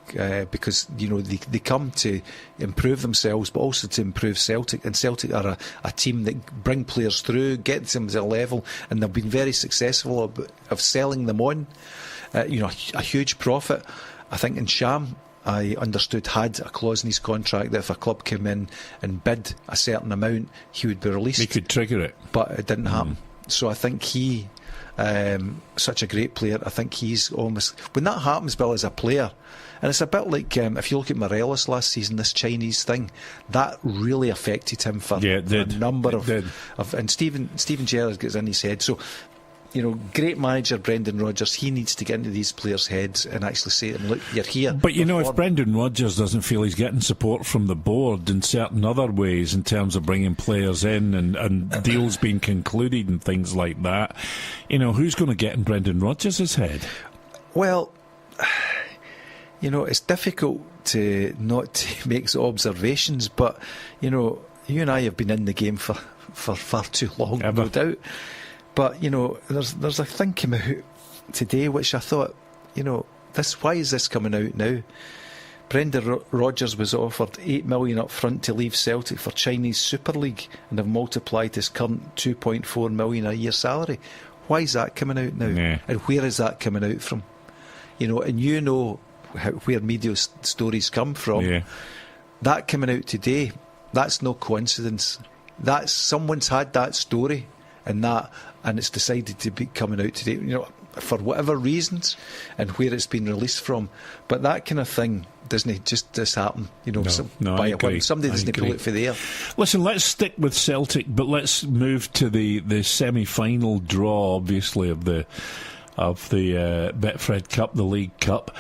because they come to improve themselves, but also to improve Celtic. And Celtic are a team that bring players through, get them to their level, and they've been very successful of selling them on. A huge profit. I think in Sham, I understood, had a clause in his contract that if a club came in and bid a certain amount, he would be released. He could trigger it. But it didn't happen. So I think he, such a great player, I think he's almost... When that happens, Bill, as a player, and it's a bit like, if you look at Morelos last season, this Chinese thing, that really affected him for a number of... And Stephen Gerrard gets in his head. So... great manager Brendan Rodgers, he needs to get into these players' heads and actually say to them, look, you're here. But if Brendan Rodgers doesn't feel he's getting support from the board in certain other ways in terms of bringing players in and deals being concluded and things like that, who's going to get in Brendan Rodgers' head? Well, it's difficult to not make observations, but, you and I have been in the game for far too long, no doubt. But, there's a thing came out today which I thought, why is this coming out now? Brendan Rodgers was offered $8 million up front to leave Celtic for Chinese Super League and have multiplied his current $2.4 million a year salary. Why is that coming out now? Yeah. And where is that coming out from? And where media stories come from. Yeah. That coming out today, that's no coincidence. That's someone's had that story and it's decided to be coming out today, for whatever reasons and where it's been released from. But that kind of thing doesn't just happen, by a whim. Somebody doesn't pull it for the air. Listen, let's stick with Celtic, but let's move to the semi-final draw, obviously, of the Betfred Cup, the League Cup.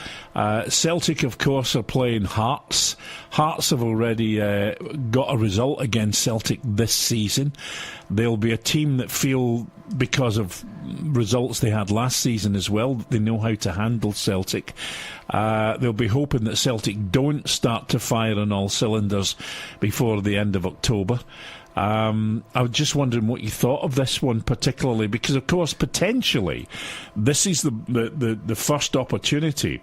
Celtic, of course, are playing Hearts. Hearts have already got a result against Celtic this season. They'll be a team that feel, because of results they had last season as well, they know how to handle Celtic. They'll be hoping that Celtic don't start to fire on all cylinders before the end of October. I was just wondering what you thought of this one particularly, because of course potentially this is the first opportunity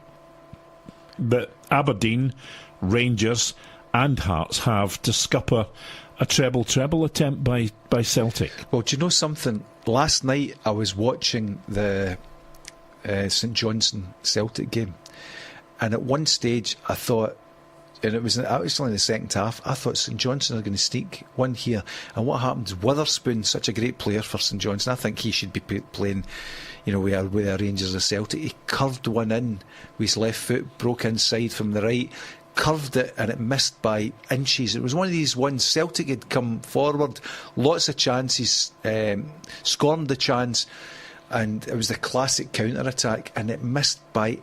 that Aberdeen, Rangers and Hearts have to scupper a treble attempt by Celtic. Well, do you know something? Last night I was watching the St Johnstone Celtic game, and at one stage I thought, and it was actually in the second half, I thought St Johnstone are going to sneak one here. And what happened? Witherspoon, such a great player for St Johnstone, I think he should be playing, with our Rangers or Celtic. He curved one in with his left foot, broke inside from the right, curved it, and it missed by inches. It was one of these ones. Celtic had come forward, lots of chances, scorned the chance, and it was the classic counter-attack, and it missed by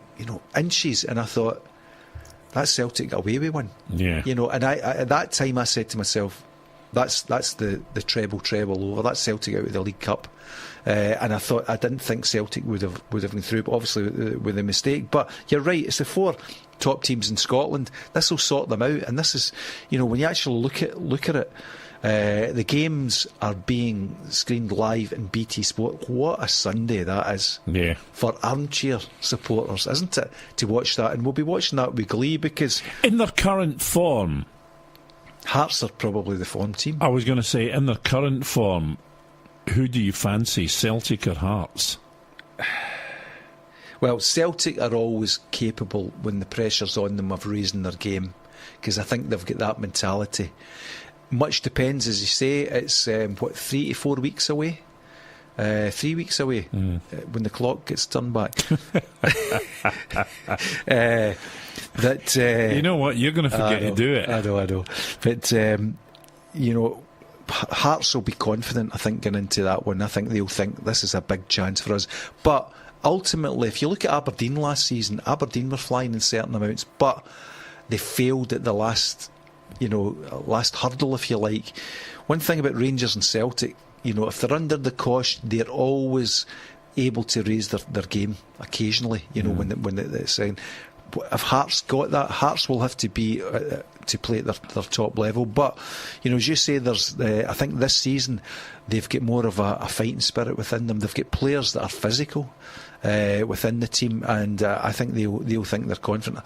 inches. And I thought, that's Celtic got away with one. Yeah. And I at that time I said to myself, that's the treble over. That's Celtic out of the League Cup. And I didn't think Celtic would have gone through, but obviously with a mistake. But you're right, it's the four top teams in Scotland. This will sort them out, and this is, when you actually look at it, the games are being screened live in BT Sport. What a Sunday that is for armchair supporters, isn't it, to watch that? And we'll be watching that with glee, because in their current form, Hearts are probably the form team. I was going to say, in their current form, who do you fancy, Celtic or Hearts? Well, Celtic are always capable, when the pressure's on them, of raising their game, because I think they've got that mentality. Much depends, as you say. It's 3 to 4 weeks away. 3 weeks away when the clock gets turned back. You know what? You're going to forget to do it. I know. But Hearts will be confident, I think, going into that one. I think they'll think this is a big chance for us. But ultimately, if you look at Aberdeen last season, Aberdeen were flying in certain amounts, but they failed at the last hurdle, if you like. One thing about Rangers and Celtic, if they're under the cosh, they're always able to raise their game occasionally, when it's saying. If Hearts got that, Hearts will have to be to play at their top level. But as you say, there's I think this season they've got more of a fighting spirit within them. They've got players that are physical within the team, and I think they'll think they're confident.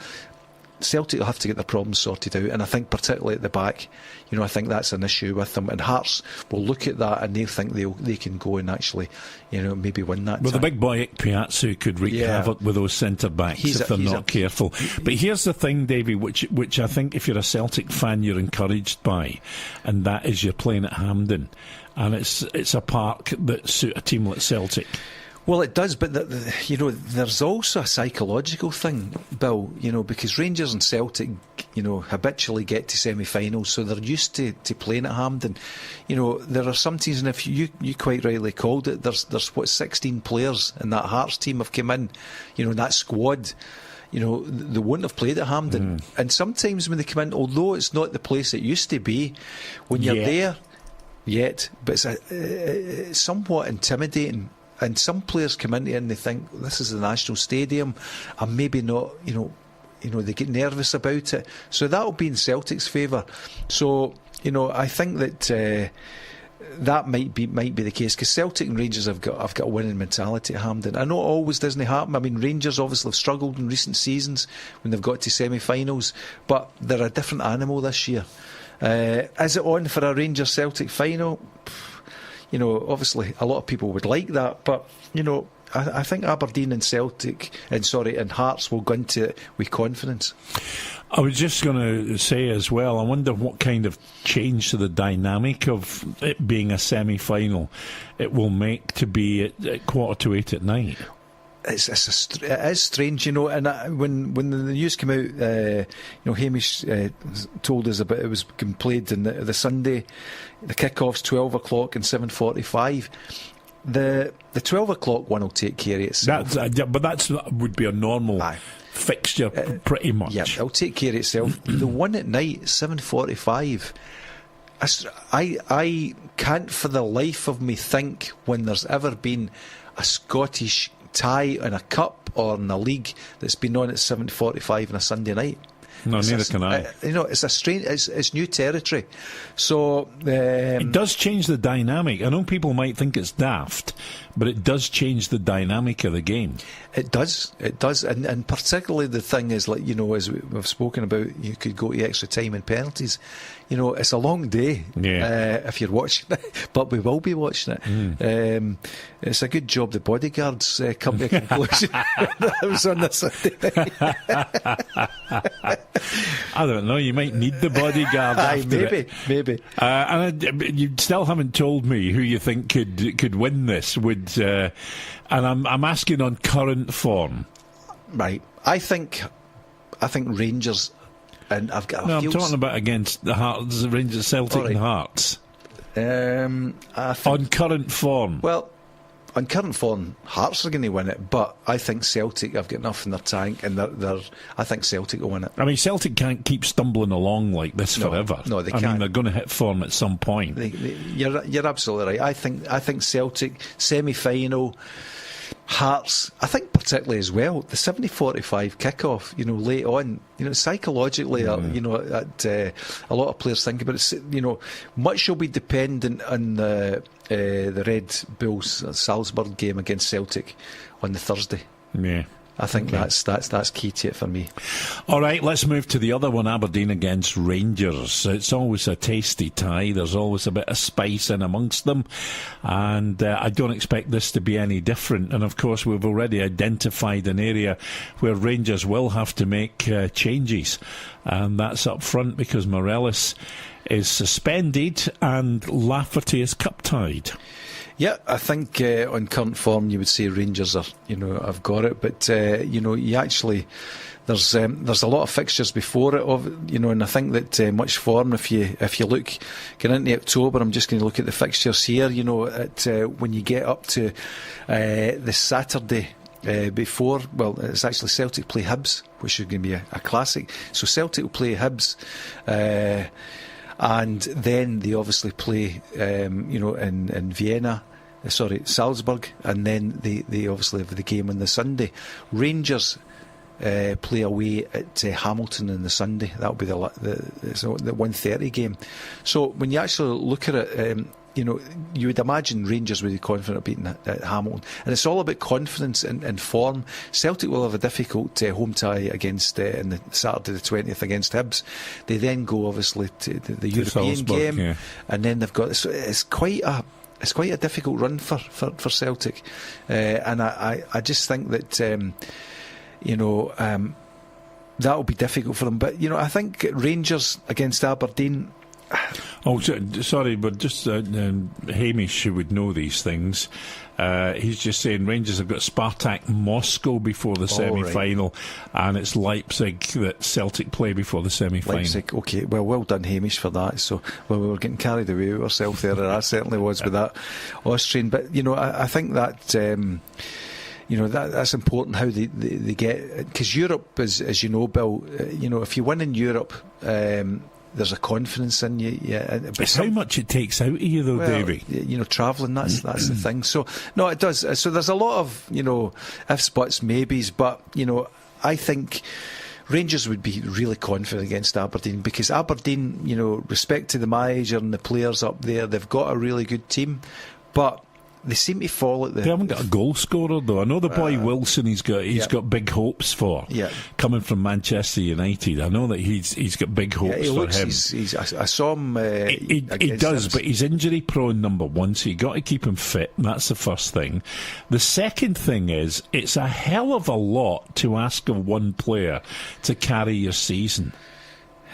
Celtic will have to get their problems sorted out, and I think particularly at the back, I think that's an issue with them. And Hearts will look at that and they'll think they can go and actually, maybe win that. Well, the big boy Ikpeazu could wreak havoc with those centre backs if they're not careful. But here's the thing, Davey, which I think if you're a Celtic fan you're encouraged by, and that is you're playing at Hampden, and it's a park that suits a team like Celtic. Well, it does, but there's also a psychological thing, Bill, because Rangers and Celtic, habitually get to semi-finals, so they're used to playing at Hampden. There are some teams, and if you quite rightly called it, there's 16 players in that Hearts team have come in, that squad. They wouldn't have played at Hampden. And sometimes when they come in, although it's not the place it used to be, when you're there, but it's somewhat intimidating. And some players come into it and they think this is the National Stadium, and maybe not, they get nervous about it. So that'll be in Celtic's favour. So I think that that might be the case, because Celtic and Rangers have got a winning mentality at Hampden. I know it always doesn't happen. I mean, Rangers obviously have struggled in recent seasons when they've got to semi-finals, but they're a different animal this year. Is it on for a Rangers Celtic final? Obviously a lot of people would like that, but I think Aberdeen and and Hearts will go into it with confidence. I was just going to say as well, I wonder what kind of change to the dynamic of it being a semi-final it will make to be at 7:45 at night. It is strange, and when the news came out, Hamish told us about it was being played in the Sunday. The kick-off's 12 o'clock and 7:45. The 12 o'clock one will take care of itself. But that would be a normal fixture, pretty much. Yeah, it'll take care of itself. The one at night, 7:45. I can't for the life of me think when there's ever been a Scottish tie in a cup or in a league that's been on at 7:45 on a Sunday night. No, neither can I. It's a strange. It's new territory. So it does change the dynamic. I know people might think it's daft, but it does change the dynamic of the game. It does, and particularly the thing is, like as we've spoken about, you could go to extra time and penalties. It's a long day if you're watching it, but we will be watching it. It's a good job the bodyguards come to a conclusion. That was on the Sunday night. I don't know, you might need the bodyguard after maybe. And you still haven't told me who you think could win this. And I'm asking on current form. Right. I think Rangers. And I've got. I'm talking about against the Hearts, the Rangers, Celtic, and Hearts. On current form. Well, on current form, Hearts are going to win it, but I think Celtic have got enough in their tank, and I think Celtic will win it. I mean, Celtic can't keep stumbling along like this forever. No, they can't. I mean, they're going to hit form at some point. You're absolutely right. I think Celtic semi-final. Hearts, I think particularly as well, the 7:45 kick-off, late on, psychologically, a lot of players think about it. Much will be dependent on the Red Bulls Salzburg game against Celtic on the Thursday. Yeah. I think that's key to it for me. All right, let's move to the other one, Aberdeen against Rangers. It's always a tasty tie. There's always a bit of spice in amongst them, and I don't expect this to be any different. And of course, we've already identified an area where Rangers will have to make changes, and that's up front, because Morelos is suspended and Lafferty is cup-tied. Yeah, I think on current form you would say Rangers are, have got it, but you actually, there's a lot of fixtures before it, and I think that much form. If you look getting into October, I'm just going to look at the fixtures here. When you get up to the Saturday before, well, it's actually Celtic play Hibs, which is going to be a classic. So Celtic will play Hibs, and then they obviously play, in Vienna. Salzburg, and then they obviously have the game on the Sunday. Rangers play away at Hamilton on the Sunday. That'll be the 1:30 game. So when you actually look at it, you would imagine Rangers would be confident of beating at Hamilton, and it's all about confidence and form. Celtic will have a difficult home tie against in the Saturday the 20th against Hibs. They then go obviously to the European Salzburg, game, and then they've got it's quite a difficult run for Celtic, and I just think that that will be difficult for them. But I think Rangers against Aberdeen. Oh, sorry, but just Hamish, who would know these things, he's just saying Rangers have got Spartak Moscow before the semi-final, and it's Leipzig that Celtic play before the semi-final. Leipzig, okay, well done Hamish for that. So, we were getting carried away with ourselves there, and I certainly was with that Austrian. But I think that that's important how they get, because Europe is, as you know, Bill. If you win in Europe. There's a confidence in you. Yeah, but it's how much it takes out of you, though, Davey. Travelling, that's the thing. So, no, it does. So there's a lot of, ifs, buts, maybes. But, I think Rangers would be really confident against Aberdeen, because Aberdeen, respect to the manager and the players up there, they've got a really good team. But they seem to fall at the... They haven't got a goal scorer, though. I know the boy Wilson he's got big hopes for, coming from Manchester United. I know that he's got big hopes for him. I saw him... he does, but he's injury prone, number one, so you got to keep him fit, and that's the first thing. The second thing is, it's a hell of a lot to ask of one player to carry your season.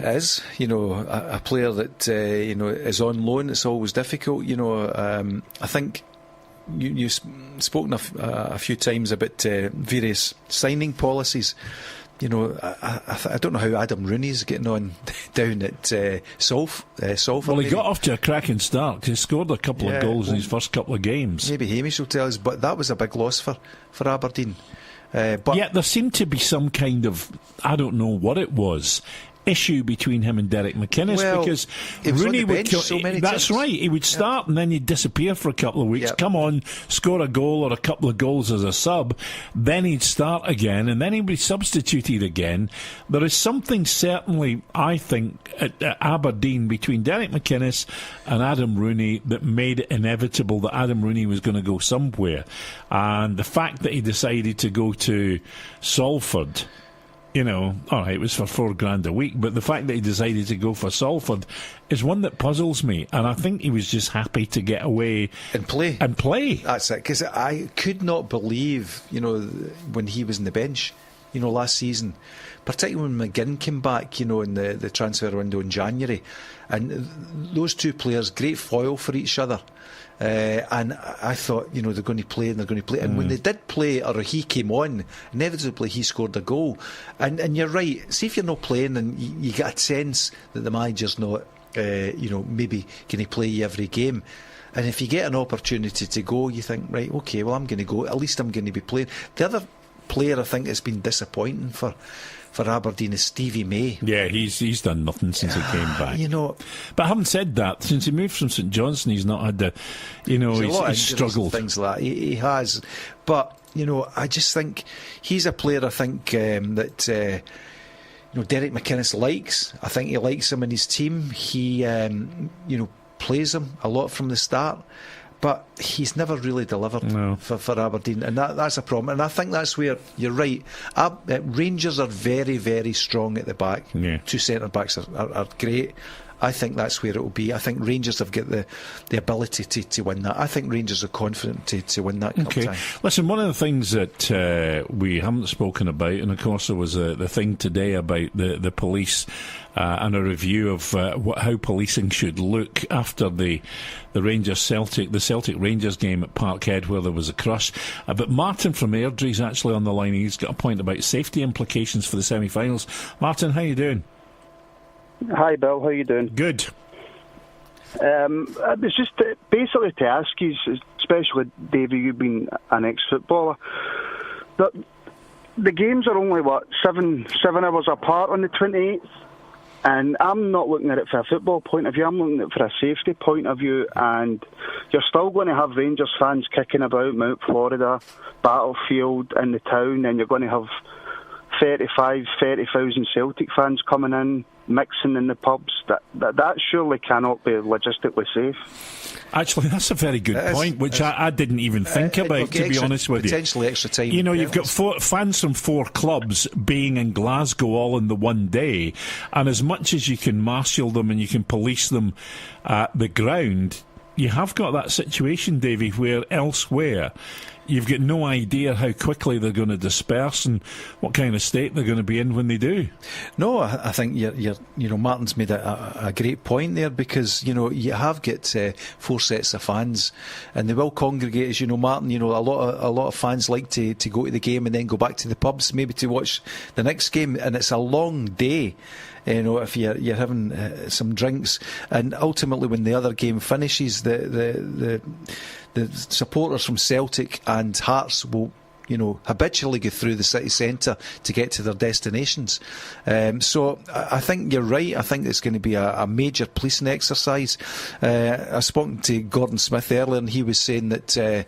It is, a player that is on loan. It's always difficult. I think you've spoken a few times about various signing policies. I don't know how Adam Rooney's getting on down at Salford. Well, he got off to a cracking start. He scored a couple of goals in his first couple of games. Maybe Hamish will tell us, but that was a big loss for Aberdeen. But yet there seemed to be some kind of, I don't know what it was, issue between him and Derek McInnes, because Rooney would that's right, he would start and then he'd disappear for a couple of weeks, come on, score a goal or a couple of goals as a sub, then he'd start again and then he'd be substituted again. There is something certainly, I think, at Aberdeen between Derek McInnes and Adam Rooney that made it inevitable that Adam Rooney was going to go somewhere, and the fact that he decided to go to Salford, all right, it was for $4,000 a week, but the fact that he decided to go for Salford is one that puzzles me, and I think he was just happy to get away and play. That's it, because I could not believe, when he was on the bench, last season, particularly when McGinn came back, in the transfer window in January, and those two players, great foil for each other. And I thought, they're going to play and they're going to play. And when they did play, or he came on, inevitably he scored a goal. And you're right. See, if you're not playing, and you get a sense that the manager's not, maybe can he play you every game. And if you get an opportunity to go, you think, right, okay, well, I'm going to go. At least I'm going to be playing. The other player I think has been disappointing for Aberdeen is Stevie May. Yeah, he's done nothing since he came back. But having said that, since he moved from St Johnstone, he's not had the, he's struggled. Things like that. He has. But, I just think he's a player, I think, that, Derek McInnes likes. I think he likes him in his team. He, plays him a lot from the start. But he's never really delivered for Aberdeen, and that's a problem. And I think that's where you're right. Rangers are very, very strong at the back. Two centre backs are great, I think that's where it will be. I think Rangers have got the ability to win that. I think Rangers are confident to win that cup tie. Listen, one of the things that we haven't spoken about, and of course there was the thing today about the police and a review of how policing should look after the Celtic Rangers game at Parkhead, where there was a crush. But Martin from Airdrie's actually on the line. He's got a point about safety implications for the semi-finals. Martin, how you doing? Hi, Bill. How you doing? Good. It was just basically to ask you, especially Davey, you've been an ex-footballer, that the games are only, 7 hours apart on the 28th? And I'm not looking at it for a football point of view, I'm looking at it for a safety point of view, and you're still going to have Rangers fans kicking about Mount Florida, Battlefield in the town, and you're going to have 30,000 Celtic fans coming in, mixing in the pubs. That surely cannot be logistically safe. Actually, that's a very good point, which I didn't even think about, to be honest with you. Potentially extra time. You know, you've got fans from 4 clubs being in Glasgow all in the one day, and as much as you can marshal them and you can police them at the ground, you have got that situation, Davey, where elsewhere you've got no idea how quickly they're going to disperse and what kind of state they're going to be in when they do. No, I think Martin's made a great point there, because you have got 4 sets of fans, and they will congregate, as you know, Martin. A lot of fans like to go to the game and then go back to the pubs, maybe to watch the next game, and it's a long day. If you're having some drinks, and ultimately when the other game finishes, the supporters from Celtic and Hearts will habitually go through the city centre to get to their destinations. So I think you're right. I think it's going to be a major policing exercise. I spoke to Gordon Smith earlier, and he was saying that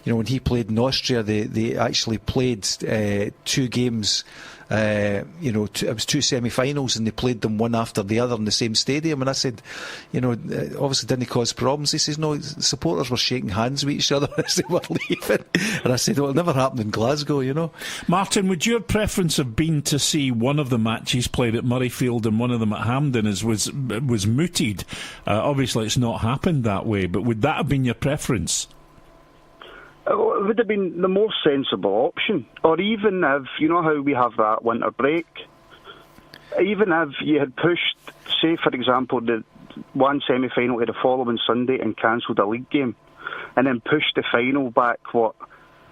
when he played in Austria, they actually played 2 games. It was 2 semi-finals, and they played them one after the other in the same stadium. And I said, obviously didn't cause problems. He says, no, supporters were shaking hands with each other as they were leaving. And I said, well, it never happened in Glasgow, Martin, would your preference have been to see one of the matches played at Murrayfield and one of them at Hampden as was mooted? Obviously it's not happened that way, but would that have been your preference? It would have been the most sensible option. Or even if, how we have that winter break, even if you had pushed, say, for example, the one semi-final to the following Sunday and cancelled a league game, and then pushed the final back,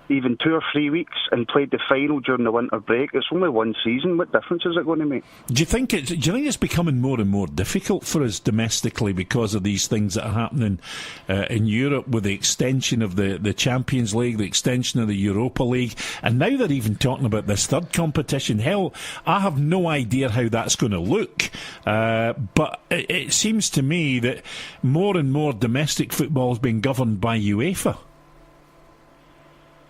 even 2 or 3 weeks, and played the final during the winter break. It's only one season. What difference is it going to make? Do you think it's becoming more and more difficult for us domestically because of these things that are happening in Europe, with the extension of the Champions League, the extension of the Europa League, and now they're even talking about this third competition? Hell, I have no idea how that's going to look, but it seems to me that more and more domestic football is being governed by UEFA.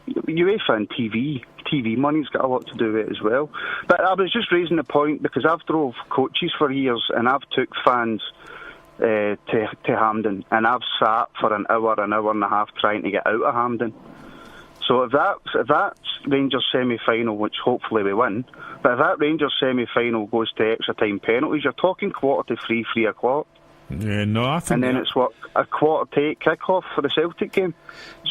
UEFA and TV money's got a lot to do with it as well. But I was just raising the point because I've drove coaches for years, and I've took fans to Hampden, and I've sat for an hour and a half trying to get out of Hampden. So if that's Rangers semi-final, which hopefully we win, but if that Rangers semi-final goes to extra time penalties, you're talking 2:45, 3 o'clock. Yeah, no, I think. And then it's 7:45 kick-off for the Celtic game.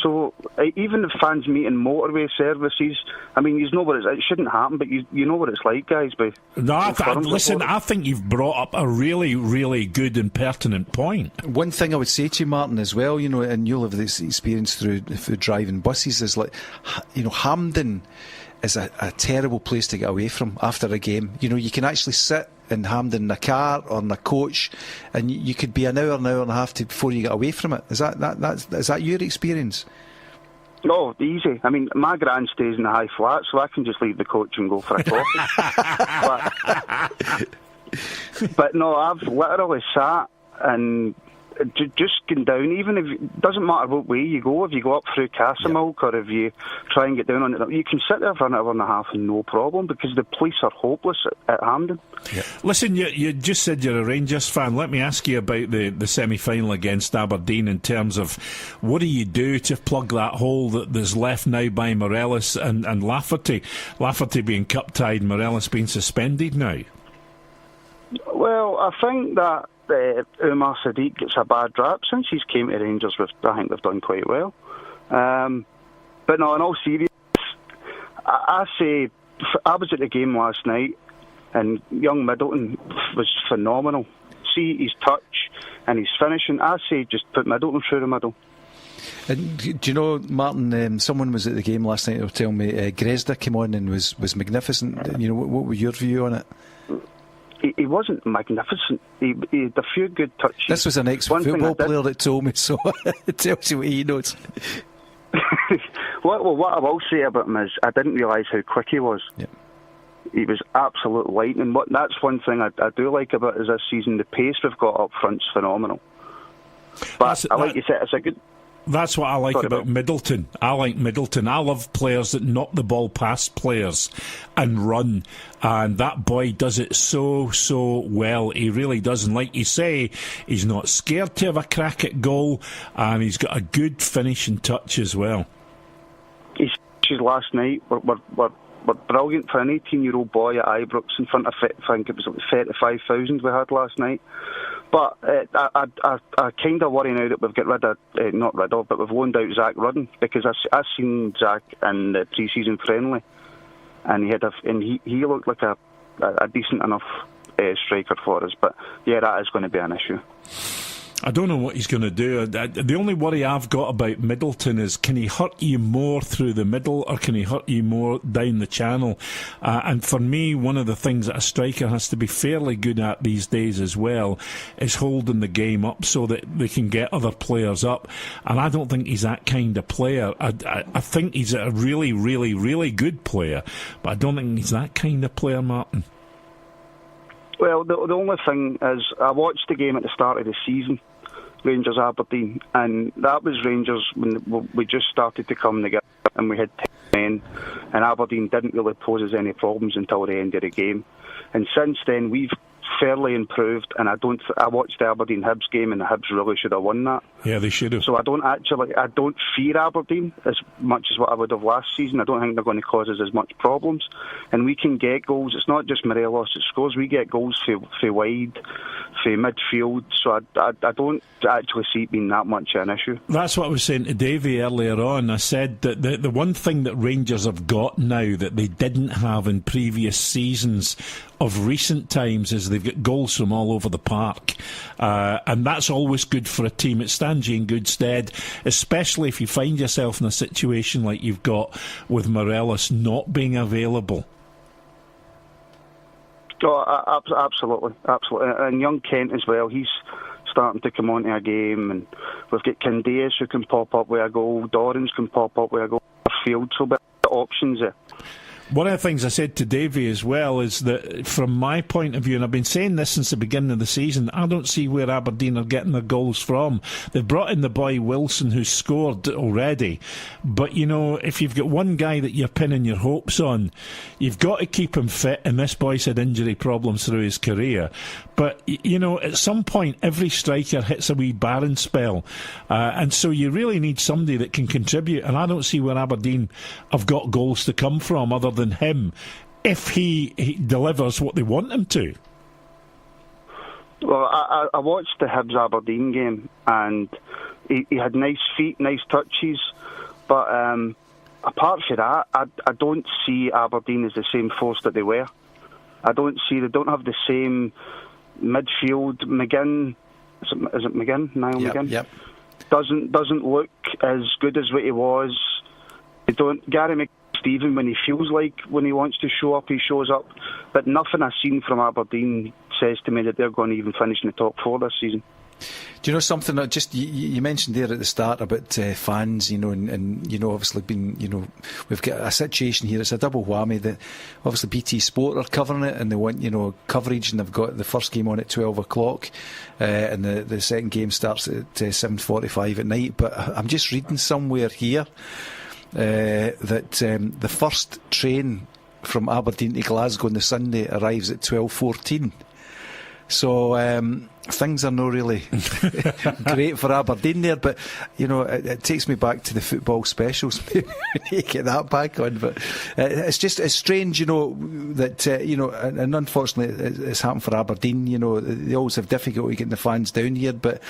So even if fans meet in motorway services, I mean, you know what it shouldn't happen, but you know what it's like, guys. Listen, I think you've brought up a really, really good and pertinent point. One thing I would say to you, Martin, as well, and you'll have this experience through driving buses, is Hampden is a terrible place to get away from after a game. You can actually sit in Hampden in a car or in a coach, and you could be an hour and a half before you get away from it. Is that your experience? No, easy. I mean, my gran stays in the high flat, so I can just leave the coach and go for a coffee. but no, I've literally sat and just going down, even if it doesn't matter what way you go, if you go up through Castlemilk or if you try and get down on it, you can sit there for an hour and a half and no problem, because the police are hopeless at Hampden. Yeah. Listen, you just said you're a Rangers fan. Let me ask you about the semi-final against Aberdeen, in terms of what do you do to plug that hole that's left now by Morelos and Lafferty being cup-tied, Morelos being suspended now? Well, I think that Umar Sadiq gets a bad rap. Since he's came to Rangers, I think they've done quite well. But no, in all seriousness, I say I was at the game last night, and young Middleton was phenomenal. See his touch and his finishing. I say just put Middleton through the middle. And do you know, Martin, someone was at the game last night, they were telling me Grezda came on and was magnificent. You know, what was your view on it? He wasn't magnificent. He had a few good touches. This was an ex-football player that told me, so it tells you what he knows. What I will say about him is I didn't realise how quick he was. Yep. He was absolute lightning. That's one thing I do like about us this season. The pace we've got up front's phenomenal. But like you said, it's a good... That's what I like about Middleton. I like Middleton. I love players that knock the ball past players and run. And that boy does it so well. He really does. And like you say, he's not scared to have a crack at goal. And he's got a good finishing touch as well. His touches last night were brilliant for an 18-year-old boy at Ibrox in front of, I think it was like 35,000 we had last night. But I kind of worry now that we've got but we've loaned out Zach Rudden, because I've seen Zach in the pre-season friendly, and he looked like a decent enough striker for us. But yeah, that is going to be an issue. I don't know what he's going to do. The only worry I've got about Middleton is, can he hurt you more through the middle, or can he hurt you more down the channel? And for me, one of the things that a striker has to be fairly good at these days as well is holding the game up so that they can get other players up. And I don't think he's that kind of player. I think he's a really, really, really good player, but I don't think he's that kind of player, Martin. Well, the only thing is, I watched the game at the start of the season, Rangers Aberdeen, and that was Rangers when we just started to come together and we had 10 men, and Aberdeen didn't really pose us any problems until the end of the game. And since then we've fairly improved, and I watched the Aberdeen Hibs game, and the Hibs really should have won that. Yeah, they should have. So I don't fear Aberdeen as much as what I would have last season. I don't think they're going to cause us as much problems, and we can get goals. It's not just Morelos that scores. We get goals for wide, for midfield. So I don't actually see it being that much an issue. That's what I was saying to Davey earlier on. I said that the one thing that Rangers have got now that they didn't have in previous seasons of recent times is they've got goals from all over the park, and that's always good for a team. It stands you in good stead, especially if you find yourself in a situation like you've got with Morelos not being available. Oh, absolutely. And young Kent as well, he's starting to come onto a game, and we've got Candeas who can pop up with a goal, Dorrans can pop up with a goal, field, so bit of options there. One of the things I said to Davey as well is that from my point of view, and I've been saying this since the beginning of the season, I don't see where Aberdeen are getting their goals from. They've brought in the boy Wilson, who's scored already, but you know, if you've got one guy that you're pinning your hopes on, you've got to keep him fit, and this boy's had injury problems through his career. But you know, at some point every striker hits a wee barren spell, and so you really need somebody that can contribute, and I don't see where Aberdeen have got goals to come from other than him, if he delivers what they want him to. Well, I watched the Hibs Aberdeen game, and he had nice feet, nice touches, but apart from that, I don't see Aberdeen as the same force that they were. They don't have the same midfield. McGinn, is it McGinn? Niall McGinn? Yep. Doesn't look as good as what he was. Gary Stephen, when he feels like, when he wants to show up, he shows up. But nothing I've seen from Aberdeen says to me that they're going to even finish in the top four this season. Do you know something that just you mentioned there at the start about fans, you know, and you know, obviously we've got a situation here. It's a double whammy that obviously BT Sport are covering it, and they want, you know, coverage, and they've got the first game on at 12 o'clock, and the second game starts at 7:45 at night. But I'm just reading somewhere here that the first train from Aberdeen to Glasgow on the Sunday arrives at 12:14. So things are not really great for Aberdeen there, but it takes me back to the football specials. Maybe we need to get that back on. But it's strange, that and unfortunately it's happened for Aberdeen. They always have difficulty getting the fans down here. But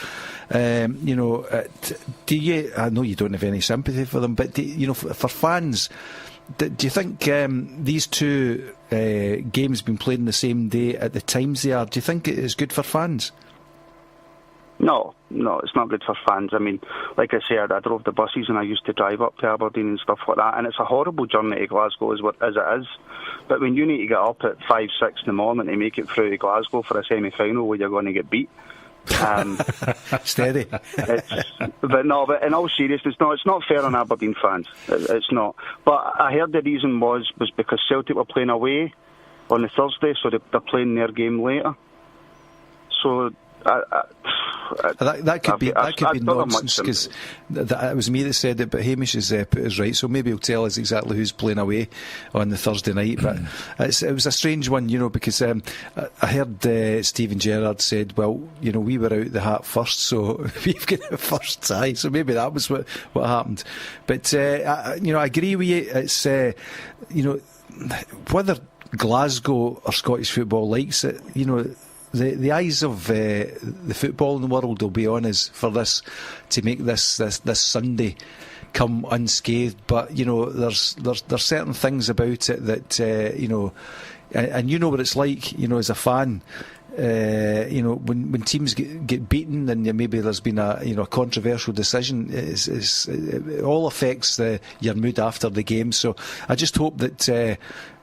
do you? I know you don't have any sympathy for them, but for fans. Do you think these two games being played on the same day at the times they are, do you think it is good for fans? No, it's not good for fans. I mean, like I said, I drove the buses and I used to drive up to Aberdeen and stuff like that, and it's a horrible journey to Glasgow as it is. But when you need to get up at 5, 6 in the morning to make it through to Glasgow for a semi-final where you're going to get beat, steady. But in all seriousness, no, it's not fair on Aberdeen fans. It's not. But I heard the reason was because Celtic were playing away on the Thursday, so they're playing their game later. So that could be nonsense, because it was me that said it, but Hamish has put us right, so maybe he'll tell us exactly who's playing away on the Thursday night. But it was a strange one, because I heard Stephen Gerrard said, well, we were out the hat first, so we've got the first tie, so maybe that was what happened. But I agree with you. It's whether Glasgow or Scottish football likes it, the eyes of the football in the world will be on us for this, to make this Sunday come unscathed. But there's certain things about it that and you know what it's like, as a fan. When teams get beaten and maybe there's been a controversial decision, it all affects your mood after the game. So I just hope that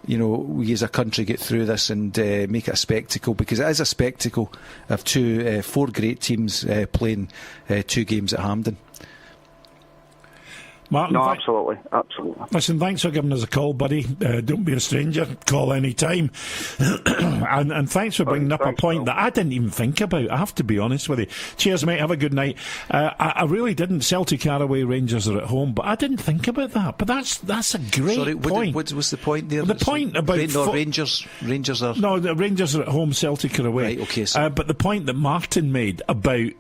we as a country get through this and make it a spectacle, because it is a spectacle of four great teams playing 2 games at Hampden. Martin, no, absolutely. Listen, thanks for giving us a call, buddy. Don't be a stranger. Call any time. and thanks for bringing up a point that I didn't even think about. I have to be honest with you. Cheers, mate. Have a good night. I really didn't. Celtic are away, Rangers are at home, but I didn't think about that. But that's a great point. What was the point there? The point about Rangers are... No, the Rangers are at home, Celtic are away. Right, okay. So. But the point that Martin made about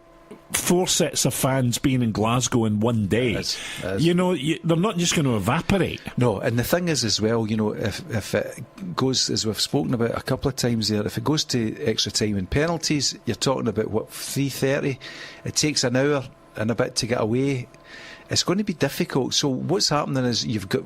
4 sets of fans being in Glasgow in one day, they're not just going to evaporate. No, and the thing is as well, if it goes, as we've spoken about a couple of times there, if it goes to extra time and penalties, you're talking about 3:30. It takes an hour and a bit to get away. It's going to be difficult. So what's happening is you've got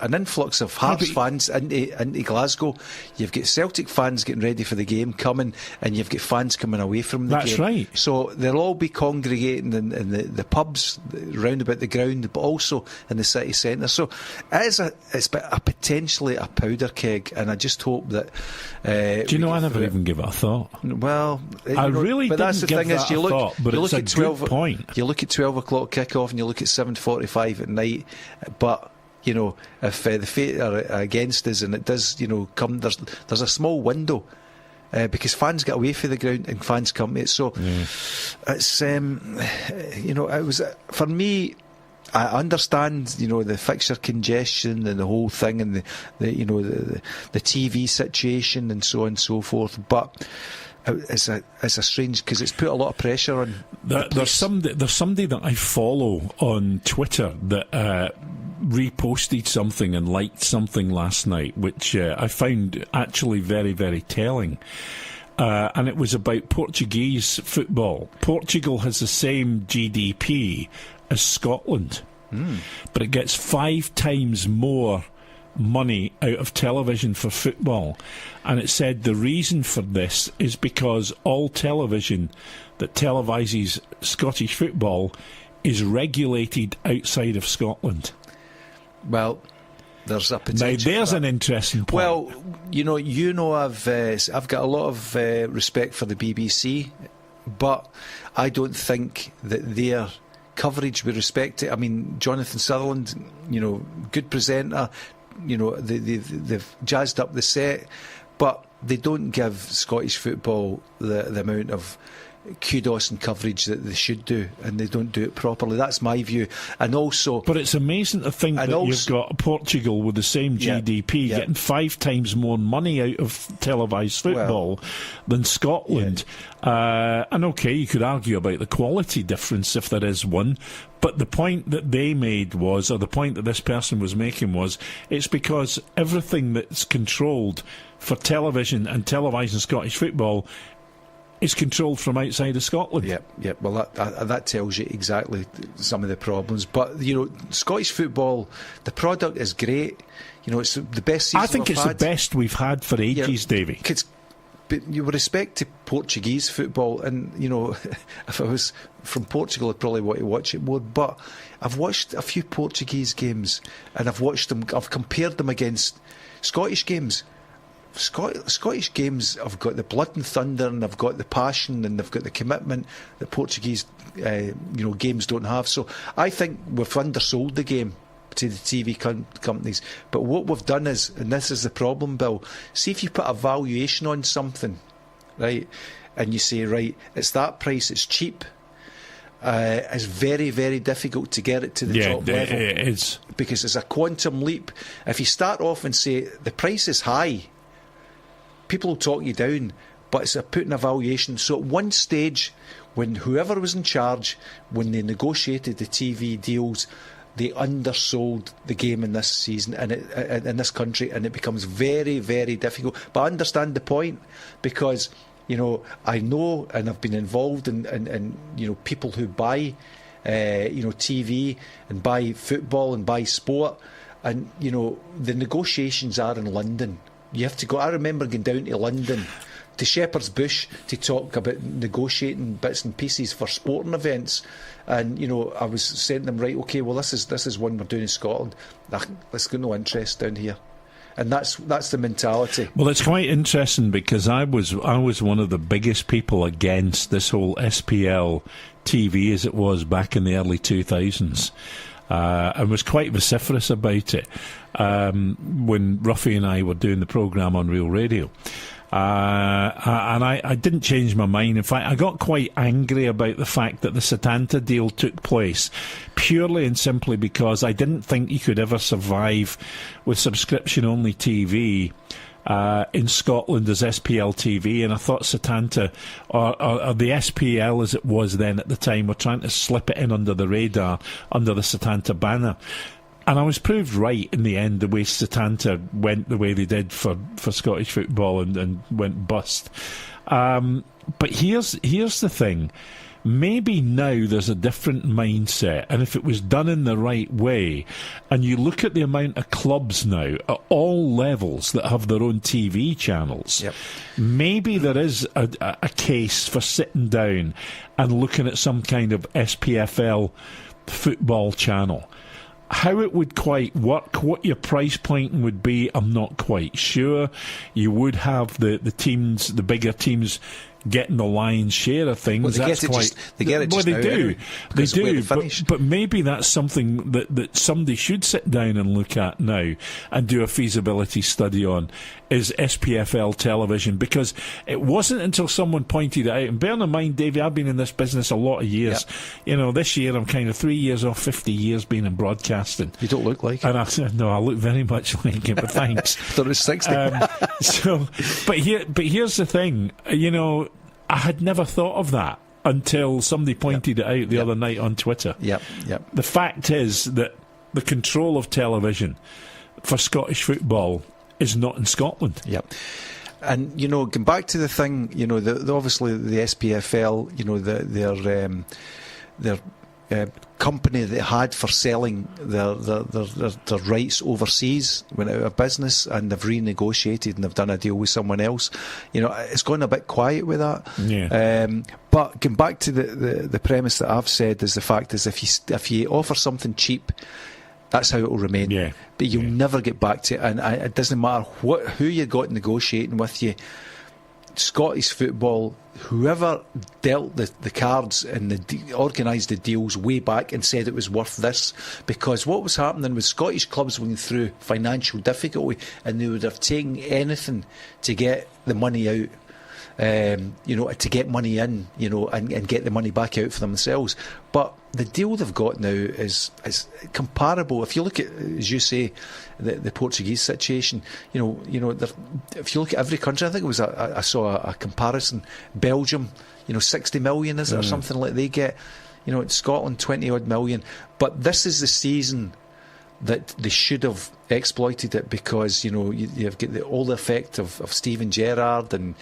an influx of Hearts fans into Glasgow. You've got Celtic fans getting ready for the game coming, and you've got fans coming away from the game. That's right. So they'll all be congregating in the pubs round about the ground, but also in the city centre. So it's potentially a powder keg, and I just hope that. Do you know, I never even give it a thought. Well, I really didn't that's the give thing that is, you a look, thought, but you it's look a at 12 good point. You look at 12 o'clock kick-off, and you look at 7:45 at night, but if the fate are against us and it does come, there's a small window because fans get away from the ground and fans come to it, so it's it was for me. I understand the fixture congestion and the whole thing, and the TV situation and so on and so forth, but it's a strange, because it's put a lot of pressure on. There's somebody that I follow on Twitter that reposted something and liked something last night, which I found actually very, very telling. And it was about Portuguese football. Portugal has the same GDP as Scotland, but it gets 5 times more money out of television for football. And it said the reason for this is because all television that televises Scottish football is regulated outside of Scotland. Well, there's a potential. Now there's an interesting point. Well, I've got a lot of respect for the BBC, but I don't think that their coverage with respect to, I mean, Jonathan Sutherland, good presenter, they've jazzed up the set, but they don't give Scottish football the amount of kudos and coverage that they should do, and they don't do it properly. That's my view. And also, but it's amazing to think that you've got Portugal with the same GDP getting 5 times more money out of televised football than Scotland. And okay, you could argue about the quality difference if there is one, but the point that they made was, or the point that this person was making was, it's because everything that's controlled for television and televising Scottish football is controlled from outside of Scotland. Yep. Well, that tells you exactly some of the problems. But, Scottish football, the product is great. It's the best season I think it's the best we've had for ages, Davy. But with respect to Portuguese football, and, if I was from Portugal, I'd probably want to watch it more. But I've watched a few Portuguese games, and I've compared them against Scottish games. Scottish games have got the blood and thunder, and they've got the passion, and they've got the commitment that Portuguese games don't have. So I think we've undersold the game to the TV companies. But what we've done is, and this is the problem, Bill, see if you put a valuation on something, right, and you say, right, it's that price, it's cheap, it's very, very difficult to get it to the top level. It is. Because it's a quantum leap. If you start off and say the price is high, people will talk you down, but it's a putting a valuation. So at one stage, when whoever was in charge, when they negotiated the TV deals, they undersold the game in this season and in this country, and it becomes very, very difficult. But I understand the point, because I know, and I've been involved in people who buy TV and buy football and buy sport, and the negotiations are in London. You have to go. I remember going down to London, to Shepherd's Bush, to talk about negotiating bits and pieces for sporting events, and I was saying to them, right, okay, well, this is one we're doing in Scotland. Let's get no interest down here, and that's the mentality. Well, it's quite interesting, because I was one of the biggest people against this whole SPL TV as it was back in the early 2000s. And was quite vociferous about it when Ruffy and I were doing the programme on Real Radio. And I didn't change my mind. In fact, I got quite angry about the fact that the Setanta deal took place, purely and simply because I didn't think you could ever survive with subscription-only TV in Scotland as SPL TV, and I thought Setanta, or the SPL as it was then at the time, were trying to slip it in under the radar, under the Setanta banner. And I was proved right in the end, the way Setanta went the way they did for Scottish football and went bust. But here's the thing. Maybe now there's a different mindset, and if it was done in the right way, and you look at the amount of clubs now at all levels that have their own TV channels, maybe there is a case for sitting down and looking at some kind of SPFL football channel. How it would quite work, what your price point would be, I'm not quite sure. You would have the teams, the bigger teams, getting the lion's share of things. Well, they do. They do. But maybe that's something that somebody should sit down and look at now and do a feasibility study on, is SPFL television, because it wasn't until someone pointed it out. And bear in mind, Davey, I've been in this business a lot of years. This year I'm kind of 3 years off 50 years being in broadcasting. You don't look like it. And I look very much like it, but thanks. I thought it was 60. But here's the thing, I had never thought of that until somebody pointed it out the other night on Twitter. The fact is that the control of television for Scottish football is not in Scotland. And, going back to the thing, obviously the SPFL, their company that they had for selling their rights overseas went out of business, and they've renegotiated and they've done a deal with someone else. It's gone a bit quiet with that. But going back to the premise that I've said, is the fact is if you offer something cheap, that's how it will remain. But you'll never get back to it, and it doesn't matter who you got negotiating with you. Scottish football, whoever dealt the cards and organised the deals way back and said it was worth this, because what was happening was Scottish clubs went through financial difficulty and they would have taken anything to get the money out. to get money in, and get the money back out for themselves. But the deal they've got now is comparable. If you look at, as you say, the Portuguese situation, if you look at every country, I think it was I saw a comparison. Belgium, 60 million is it, or something like they get. Scotland 20 odd million. But this is the season that they should have exploited it, because you've got all the effect of Steven Gerrard and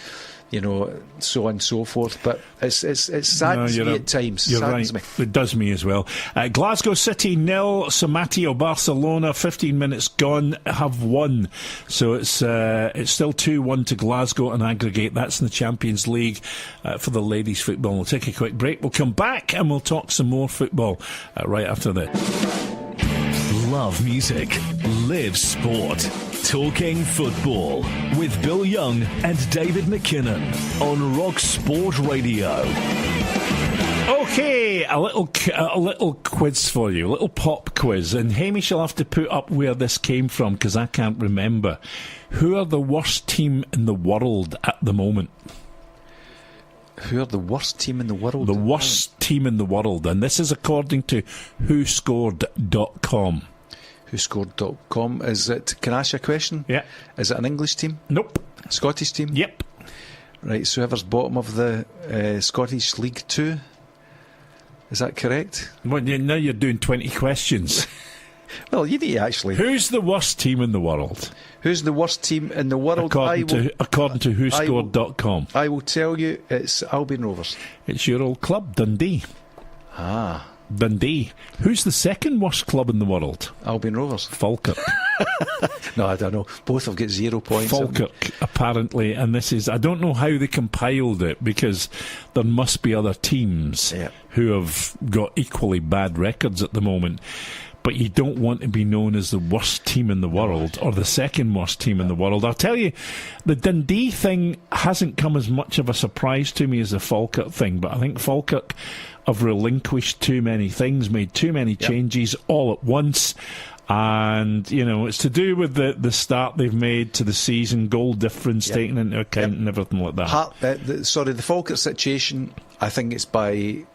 so on and so forth. But it saddens me at times. You're saddens right. Me. It does me as well. Glasgow City 0, Somatio Barcelona 15 minutes gone have won. So it's still 2-1 to Glasgow in aggregate. That's in the Champions League for the ladies football. We'll take a quick break. We'll come back and we'll talk some more football right after this. Love music, live sport. Talking football with Bill Young and David MacKinnon on Rock Sport Radio. Okay, a little quiz for you, a little pop quiz, and Hamish will have to put up where this came from because I can't remember. Who are the worst team in the world at the moment? Who are the worst team in the world? The worst team in the world, and this is according to WhoScored.com. WhoScored.com. Is it? Can I ask you a question? Yeah. Is it an English team? Nope. Scottish team? Yep. Right. So whoever's bottom of the Scottish League 2. Is that correct? Well, now you're doing 20 questions. Well, you need to actually. Who's the worst team in the world? Who's the worst team in the world? According to WhoScored.com. I will tell you, it's Albion Rovers. It's your old club, Dundee. Ah. Dundee. Who's the second worst club in the world? Albion Rovers. Falkirk. No, I don't know. Both have got 0 points. Falkirk, apparently, and this is, I don't know how they compiled it, because there must be other teams who have got equally bad records at the moment. But you don't want to be known as the worst team in the world or the second worst team in the world. I'll tell you, the Dundee thing hasn't come as much of a surprise to me as the Falkirk thing, but I think Falkirk have relinquished too many things, made too many changes all at once. And, it's to do with the start they've made to the season, goal difference taken into account and everything like that. The Falkirk situation, I think it's by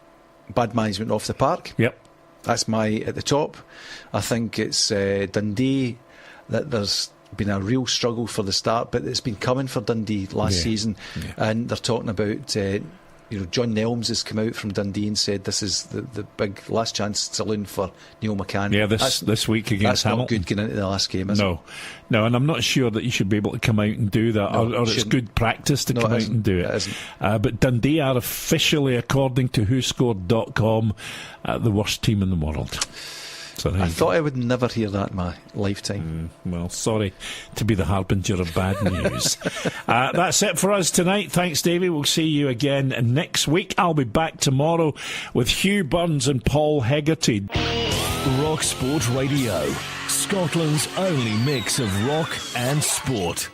bad management off the park. Yep. That's at the top. I think it's Dundee, that there's been a real struggle for the start, but it's been coming for Dundee last season. Yeah. And they're talking about, John Nelms has come out from Dundee and said this is the big last chance saloon for Neil McCann. Yeah, this week against Hamilton. That's not good getting into the last game, is it? No, and I'm not sure that you should be able to come out and do that, or it's good practice to come out and do it. But Dundee are officially, according to WhoScored.com, the worst team in the world. So I thought I would never hear that in my lifetime. Well, sorry to be the harbinger of bad news. That's it for us tonight. Thanks, Davey. We'll see you again next week. I'll be back tomorrow with Hugh Burns and Paul Hegarty. Rock Sport Radio, Scotland's only mix of rock and sport.